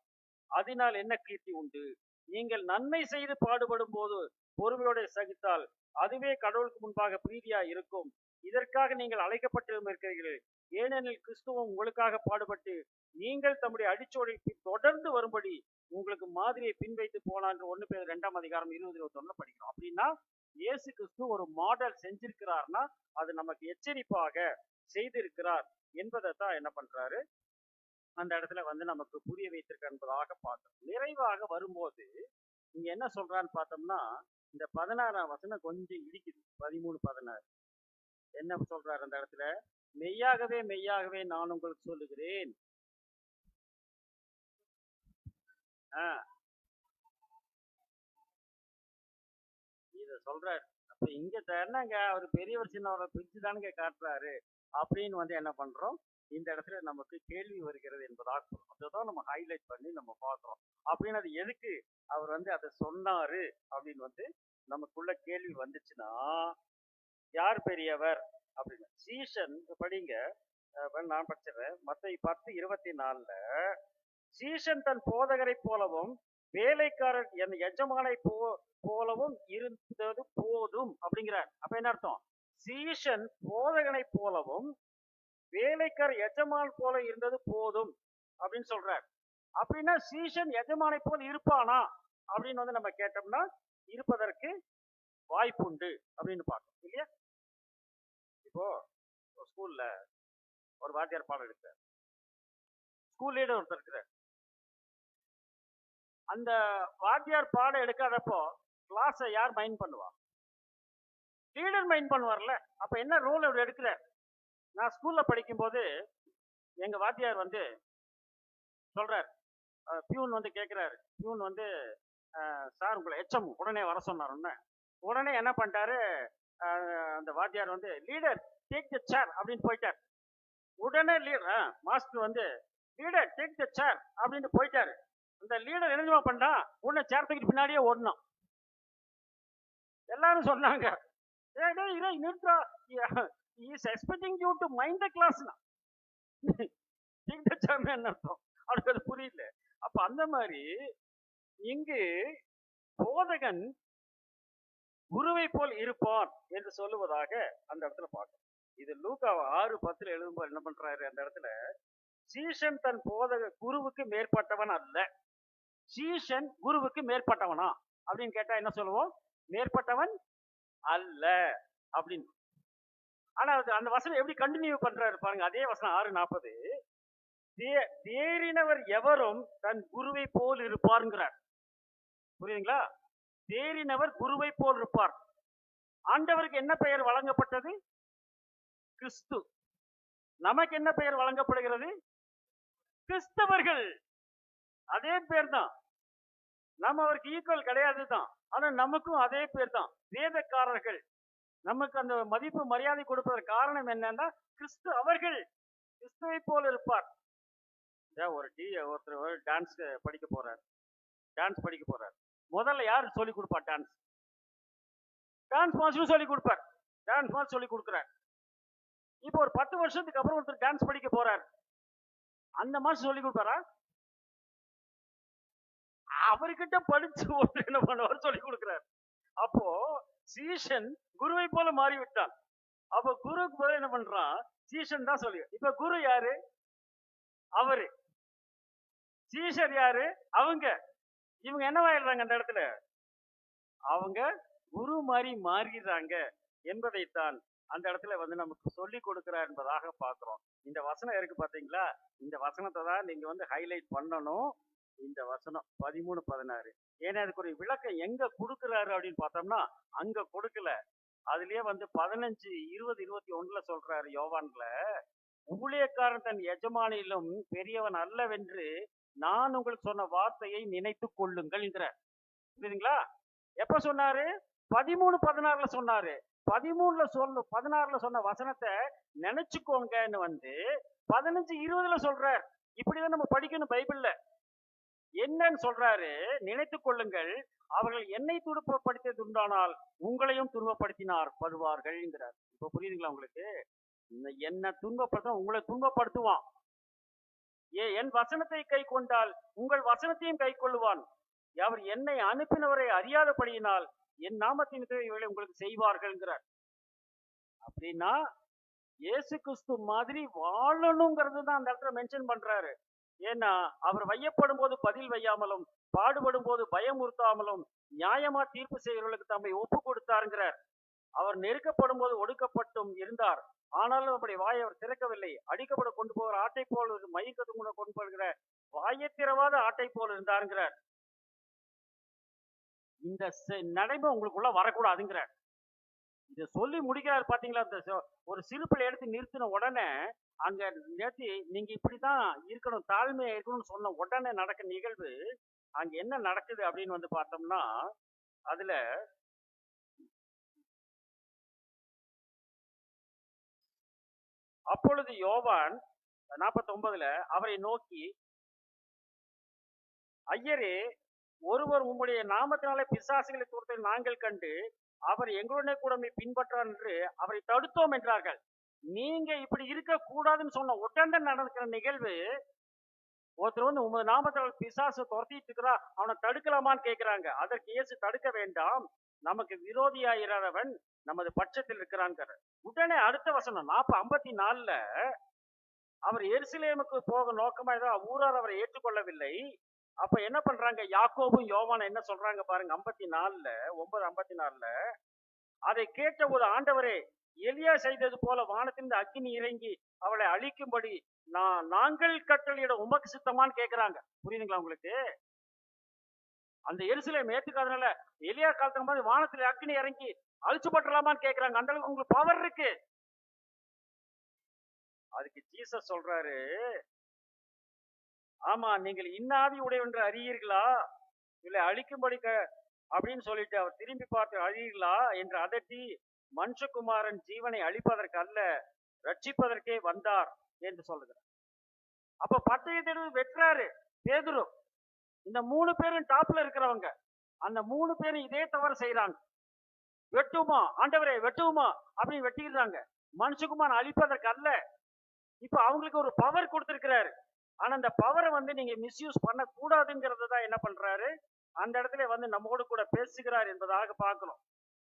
அதனால் என்ன கீர்த்தி உண்டு? நீங்கள் நன்மை செய்து பாடுபடும் போது பொறுமையோடு சகித்தால் அதுவே கடவுளுக்கு முன்பாக பிரீதியா இருக்கும். இதற்காக நீங்கள் அழைக்கப்பட்டு இருக்கிறீர்கள். ஏனெனில் கிறிஸ்துவும் உங்களுக்காக பாடுபட்டு நீங்கள் தம்முடைய அடிச்சோடை தொடர்ந்து வரும்படி உங்களுக்கு மாதிரியை பின்வைத்து போனான்னு 1 பேர் 2:20-21 படிக்கிறோம். அப்படின்னா இயேசு கிறிஸ்து ஒரு மாடல் செஞ்சிருக்கிறார்னா அது நமக்கு எச்சரிப்பாக செய்திருக்கிறார் என்பதை தான் என்ன பண்றாரு அந்த இடத்துல நமக்கு புரிய வைத்திருக்க என்பதாக பார்த்தோம். நிறைவாக வரும்போது இங்க என்ன சொல்றான்னு பார்த்தோம்னா, இந்த 16ஆம் வசனம் கொஞ்சம் இடிக்குது. 13:16 என்ன சொல்றாரு அந்த இடத்துல? மெய்யாகவே மெய்யாகவே நான் உங்களுக்கு சொல்லுகிறேன். இத சொல்றாரு. அப்ப இங்க என்னங்க அவர் பெரியவர் சின்னவரை பிரிச்சு தானுங்க காட்டுறாரு அப்படின்னு என்ன பண்றோம், இந்த இடத்துல நமக்கு கேள்வி வருகிறது என்பதாக அதுதான் நம்ம ஹைலைட் பண்ணி நம்ம பார்க்கிறோம். அப்படின்னு அது எதுக்கு அவர் அதை சொன்னாரு அப்படின்னு நமக்குள்ள கேள்வி வந்துச்சுன்னா, யார் பெரியவர் அப்படின்னு சீஷன் படிங்க. நான் படிச்சிடறேன். மத்தேயு 10:24 சீஷன் தன் போதகரை போலவும் வேலைக்காரர் என் எஜமானை போலவும் இருந்தது போதும் அப்படிங்கிறார். அப்ப என்ன அர்த்தம்? சீஷன் போதகனை போலவும் வேலைக்காரர் எஜமான் போல இருந்தது போதும் அப்படின்னு சொல்றார். அப்படின்னா சீஷன் எஜமானை போல இருப்பானா அப்படின்னு நம்ம கேட்டோம்னா இருப்பதற்கு வாய்ப்புண்டு அப்படின்னு பார்க்கணும் இல்லையா? இப்போ ஸ்கூல்ல ஒரு வாத்தியார் பாடம் எடுக்கிறார். ஸ்கூல் லீடர் ஒருத்தர் இருக்கிறார். அந்த வாத்தியார் பாடம் எடுக்காதப்போ கிளாஸை யார் மைண்ட் பண்ணுவா? லீடர் மைண்ட் பண்ணுவார்ல. அப்ப என்ன ரோல் அவர் எடுக்கிறார்? நான் ஸ்கூல்ல படிக்கும் போது எங்க வாத்தியார் சொல்றார், பியூன் கேட்கிறாரு. பியூன் சார் உங்களை எச்எம் உடனே வர சொன்னார். உடனே என்ன பண்ணிட்டாரு அந்த வாத்தியார் லீடர் டேக் த சேர் அப்படின்னு போயிட்டார். உடனே மாஸ்டர் லீடர் டேக் த சேர் அப்படின்னு போயிட்டாரு. அந்த லீடர் என்ன பண்ணா உடனே சேர் தூக்கிட்டு பின்னாடியே ஓடணும். எல்லாரும் சொன்னாங்க, புரியல. அப்ப அந்த மாதிரி இங்கு போதகன் குருவை போல் இருப்பான் என்று சொல்லுவதாக அந்த இடத்துல பார்க்கணும். இது லூக்கா 6:10 எழுதும்போது என்ன பண்றாரு அந்த இடத்துல, சீஷன் தன் போதக குருவுக்கு மேற்பட்டவன் அல்ல. சீஷன் குருவுக்கு மேற்பட்டவனா அப்படின்னு கேட்டா என்ன சொல்லுவோம்? மேற்பட்டவன் அல்ல அப்படின்னு. ஆனா அந்த வசனம் எப்படி கண்டினியூ பண்றாரு பாருங்க. அதே வசனம் 6:40 தேறினவர் எவரும் தன் குருவை போல் இருப்பார்ங்கிறார். புரியுதுங்களா? தேறினவர் குருவை போல் இருப்பார். ஆண்டவருக்கு என்ன பெயர் வழங்கப்பட்டது? கிறிஸ்து. நமக்கு என்ன பெயர் வழங்கப்படுகிறது? கிறிஸ்தவர்கள். அதே பேர் தான். நம்ம அவருக்கு ஈக்குவல் கிடையாது தான். ஆனா நமக்கும் அதே பேர் தான், வேதக்காரர்கள். நமக்கு அந்த மதிப்பு மரியாதை கொடுப்பதற்கு காரணம் என்னன்னா கிறிஸ்து அவர்கள் கிறிஸ்துவை போல இருப்பார். ஒருத்தர் டான்ஸ் படிக்க போறார். டான்ஸ் படிக்க போறார். முதல்ல யாரு சொல்லி கொடுப்பா டான்ஸ்? டான்ஸ் மாஸ்டர் சொல்லி கொடுப்பார். டான்ஸ் மாஸ்டர் சொல்லி கொடுக்குறார். இப்போ ஒரு 10 வருஷத்துக்கு அப்புறம் ஒருத்தர் டான்ஸ் படிக்க போறார். அந்த மாஸ்டர் சொல்லி கொடுப்பாரா? அவர்கிட்ட படிச்சு ஒருத்தர் என்ன பண்ணுவார்? சொல்லி கொடுக்கிறார். அப்போ சீஷன் குருவை போல மாறிவிட்டான். அப்ப குருக்கு போல என்ன பண்றான்? சீஷன் தான் சொல்லி. இப்ப குரு யாரு? அவரு. சீஷர் யாரு? அவங்க. இவங்க என்னவாயிடுறாங்க அந்த இடத்துல? அவங்க குரு மாதிரி மாறிடுறாங்க என்பதைத்தான் அந்த இடத்துல வந்து நமக்கு சொல்லி கொடுக்கிறார் என்பதாக பார்க்கிறோம். இந்த வசனம் இருக்கு பாத்தீங்களா? இந்த வசனத்தை தான் நீங்க வந்து ஹைலைட் பண்ணணும். இந்த வசனம் 13, 16. ஏன்னா அதுக்கு ஒரு விளக்கம் எங்க கொடுக்கிறாரு அப்படின்னு பார்த்தோம்னா அங்க கொடுக்கல. அதுலயே வந்து 15, 20, 21 சொல்றாரு யோவான்ல, ஊழியக்காரன் தன் எஜமானிலும் பெரியவன் அல்லவென்று நான் உங்களுக்கு சொன்ன வார்த்தையை நினைத்து கொள்ளுங்கள்ங்கிற. புரியுதுங்களா? எப்ப சொன்னாரு? 13, 16 சொன்னாரு. 16 சொன்ன வசனத்தை நினைச்சுக்கோங்கன்னு வந்து 15, 20 சொல்றார். இப்படிதான் நம்ம படிக்கணும் பைபிள்ல. என்னன்னு சொல்றாரு? நினைத்துக் கொள்ளுங்கள், அவர்கள் என்னை துன்பப்படுத்தியது உண்டானால் உங்களையும் துன்பப்படுத்தினார் படுவார்கள்ங்கிறார். இப்ப புரியுதுங்களா உங்களுக்கு? என்ன துன்பப்படுத்த உங்களை துன்பப்படுத்துவான். என் வசனத்தை கை கொண்டால் உங்கள் வசனத்தையும் கை கொள்ளுவான். அவர் என்னை அனுப்பினவரை அறியாதபடியினால் என் நாமத்தின் இவைகளை உங்களுக்கு செய்வார்கள்ங்கிறார். அப்படின்னா இயேசு கிறிஸ்து மாதிரி வாழணுங்கிறது தான் அந்த இடத்துல மென்ஷன் பண்றாரு. ஏன்னா அவர் வையப்படும் போது பதில் வையாமலும் பாடுபடும் போது பயமுறுத்தாமலும் நியாயமா தீர்ப்பு செய்கிறவர்களுக்கு தம்மை ஒப்பு கொடுத்தாருங்கிறார். அவர் நெருக்கப்படும் போது ஒடுக்கப்பட்டும் இருந்தார். ஆனாலும் அப்படி வாயை அவர் திறக்கவில்லை. அடிக்கப்பட கொண்டு போகிற ஆட்டை போல் மயக்கத்து கூட கொண்டு போகிற வாயை திறவாத ஆட்டை போல் இருந்தாருங்கிறார். இந்த நடைமுறை உங்களுக்குள்ள வரக்கூடாதுங்கிறார். இதை சொல்லி முடிக்கிறார் பாத்தீங்களா? ஒரு சிறுப்பிள்ளை எடுத்து நிறுத்தின உடனே அங்க நேர்த்தி நீங்க இப்படிதான் இருக்கணும், தாழ்மையா இருக்கணும்னு சொன்ன உடனே நடக்க நிகழ்வு அங்க என்ன நடக்குது அப்படின்னு வந்து பார்த்தோம்னா, அதுல அப்பொழுது யோவான் 49 அவரை நோக்கி, ஐயரே, ஒருவர் உம்முடைய நாமத்தினாலே பிசாசுகளை துரத்தை நாங்கள் கண்டு அவர் எங்களுடனே கூட பின்பற்றார் என்று அவரை தடுத்தோம் என்றார்கள். நீங்க இப்படி இருக்க கூடாதுன்னு சொன்ன உடனே நடக்கிற நிகழ்வு, ஒருத்தர் வந்து உமது நாமத்தால் பிசாசு துரத்திட்டு இருக்கிறா, அவனை தடுக்கலாமான்னு கேட்கிறாங்க. அதற்கு இயேசு, தடுக்க வேண்டாம், நமக்கு விரோதியாயிராதவன் நமது பட்சத்தில் இருக்கிறாங்க. உடனே அடுத்த வசனம் 54 அவர் எருசலேமுக்கு போக நோக்கமா ஊரார் அவரை ஏற்றுக்கொள்ளவில்லை. அப்ப என்ன பண்றாங்க? யாக்கோபும் யோவான் என்ன சொல்றாங்க பாருங்க. 9:54 அதை கேட்ட ஒரு ஆண்டவரே, எலியா செய்தது போல வானத்திலிருந்து அக்கினி இறங்கி அவளை அழிக்கும்படி நாங்கள் கட்டளையிட உமக்கு சித்தமான்னு கேட்கிறாங்க. புரியுதுங்களா உங்களுக்கு? அந்த எருசலேம் ஏத்துக்காதனால எலியா காலத்துக்கு மாதிரி வானத்துல அக்கினி இறங்கி அழிச்சு பற்றலாமான்னு கேட்கிறாங்க. அந்த அளவுக்கு உங்களுக்கு பவர் இருக்கு. அதுக்கு ஜீசஸ் சொல்றாரு, ஆமா, நீங்கள் இன்னாதி உடையவென்று அறியீர்களா, இல்லை அழிக்கும்படி அப்படின்னு சொல்லிட்டு அவர் திரும்பி பார்த்து அறியீர்களா என்று அதட்டி, மனுஷகுமாரன் ஜீவனை அழிப்பதற்கு அல்ல, ரட்சிப்பதற்கே வந்தார் என்று சொல்லுகிறார். அப்ப பட்டயத்தை வெட்டுறாரு பேதுரு. இந்த 3 பேரும் டாப்ல இருக்கிறவங்க, அந்த 3 பேரும் இதே தவறு செய்யறாங்க. வெட்டுமா ஆண்டவரே, வெட்டுமா அப்படின்னு வெட்டிடுறாங்க. மனுஷகுமாரன் அழிப்பதற்கு அல்ல. இப்ப அவங்களுக்கு ஒரு பவர் கொடுத்திருக்கிறாரு. ஆனா அந்த பவரை வந்து நீங்க மிஸ்யூஸ் பண்ண கூடாதுங்கிறது தான் என்ன பண்றாரு? அந்த இடத்துல வந்து நம்மோடு கூட பேசுகிறார் என்பதாக பார்க்கணும்.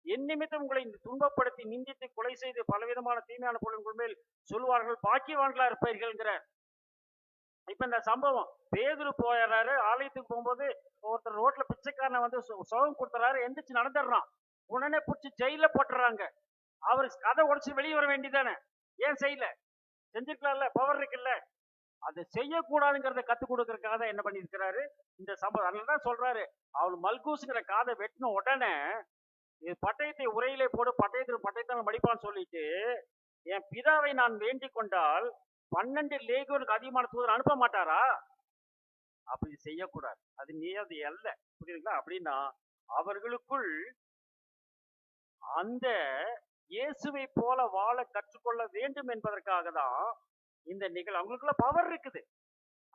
என் நிமித்தம் உங்களை துன்பப்படுத்தி நிந்தித்து கொலை செய்து பலவிதமான தீமையான பொருள்கள் மேல் சொல்லுவார்கள், பாக்கியவான்களா இருப்பீர்கள்ங்கிறார். இப்ப இந்த சம்பவம், பேதுரு போயிடுறாரு. ஆலயத்துக்கு போகும்போது ஒருத்தர் ரோட்ல பிச்சைக்காரனை வந்து சுகம் கொடுத்துறாரு, எந்திரிச்சு நடந்துடுறான். உடனே பிடிச்சி ஜெயில போட்டுறாங்க. அவர் கதை உடைச்சு வெளியே வர வேண்டியதானே? ஏன் செய்யல? செஞ்சிருக்கலாம்ல, பவர் இருக்குல்ல. அதை செய்யக்கூடாதுங்கிறத கத்துக் கொடுக்கறதுக்காக தான் என்ன பண்ணிருக்கிறாரு இந்த சம்பவம். அதனாலதான் சொல்றாரு, அவள் மல்கூஸ்ங்கிற காதை வெட்டின உடனே பட்டயத்தை உரையிலே போடு, பட்டயத்தால் மடிப்பான்னு சொல்லிட்டு, என் பிதாவை நான் வேண்டிக் கொண்டால் 12 லேகியோனுக்கு அதிகமான தூதர் அனுப்ப மாட்டாரா? அப்படி செய்யக்கூடாது, அது நியதி அல்ல. புரியுதுங்களா? அப்படின்னா அவர்களுக்குள் அந்த இயேசுவை போல வாழ கற்றுக்கொள்ள வேண்டும் என்பதற்காக தான் இந்த நிகழ்வு. அவங்களுக்குள்ள பவர் இருக்குது.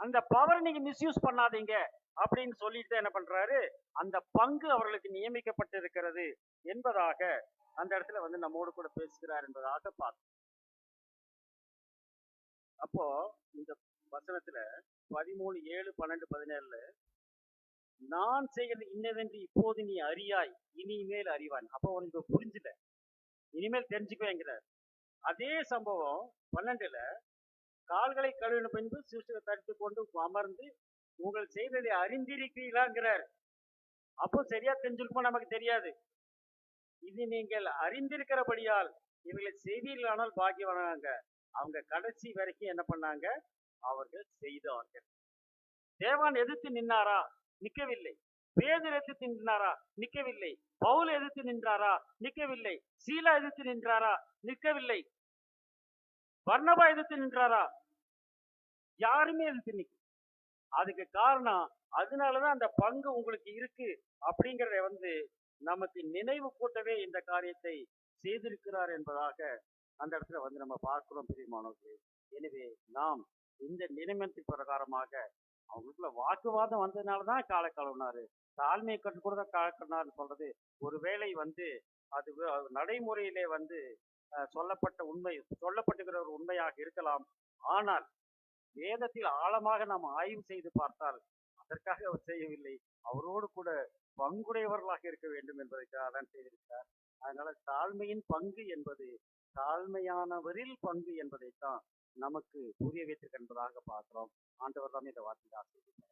அந்த பவர் நீங்க மிஸ்யூஸ் பண்ணாதீங்க அப்படின்னு சொல்லிட்டு என்ன பண்றாரு, அந்த பங்கு அவர்களுக்கு நியமிக்கப்பட்டிருக்கிறது என்பதாக அந்த இடத்துல வந்து நம்மோடு கூட பேசுகிறார் என்பதாக பார்த்தோம். அப்போ இந்த வசனத்துல 13, 7, 12, 17 நான் செய்கிறது இன்னதென்று இப்போது நீ அறியாய், இனிமேல் அறிவான். அப்போ உனக்கு புரிஞ்சுல, இனிமேல் தெரிஞ்சுக்குவேங்கிறார். அதே சம்பவம் 12ல கால்களை கழுவின பின்பு சிசுவை தடுத்து கொண்டு அமர்ந்து உங்கள் செய்ததை அறிந்திருக்கிறீர்களாங்கிறார். அப்போ சரியா தெரிஞ்சிருக்குமா நமக்கு தெரியாது. இது நீங்கள் அறிந்திருக்கிறபடியால் இவர்களை செய்வீர்களானால் பாக்கியவானாங்க. அவங்க கடைசி வரைக்கும் என்ன பண்ணாங்க, அவர்கள் செய்தார்கள். தேவான் எதிர்த்து நின்னாரா? நிற்கவில்லை. பேதுரு எதிர்த்து நின்றாரா? நிற்கவில்லை. பவுல் எதிர்த்து நின்றாரா? நிற்கவில்லை. சீலா எதிர்த்து நின்றாரா? நிற்கவில்லை. பர்னபா எதிர்த்து நின்றாரா? யாருமே எதிர்த்து நிற்க. அதுக்கு காரணம், அதனாலதான் அந்த பங்கு உங்களுக்கு இருக்கு அப்படிங்கிறத வந்து நமக்கு நினைவு கூட்டவே இந்த காரியத்தை செய்திருக்கிறார் என்பதாக அந்த இடத்துல வந்து நம்ம பார்க்கிறோம் பிரியமானவர்களே. எனவே நாம் இந்த நினைமத்தின் பிரகாரமாக அவங்களுக்குள்ள வாக்குவாதம் வந்ததுனாலதான் காலை கழுவினாரு, தாழ்மையை கற்றுக் கூட காலை கழுவினார்னு சொல்றது ஒருவேளை வந்து அது நடைமுறையிலே வந்து சொல்லப்பட்டுகிற ஒரு உண்மையாக இருக்கலாம். ஆனால் வேதத்தில் ஆழமாக நாம் ஆய்வு செய்து பார்த்தால் அதற்காக அவர் செய்யவில்லை, அவரோடு கூட பங்குடையவர்களாக இருக்க வேண்டும் என்பதற்காக தான் செய்திருக்கிறார். அதனால தாழ்மையின் பங்கு என்பது தாழ்மையானவரில் பங்கு என்பதைத்தான் நமக்கு புரிய வைத்திருக்க என்பதாக பார்க்கிறோம். ஆண்டவர் தான் இந்த வார்த்தையை ஆசீர்வதிப்பார்.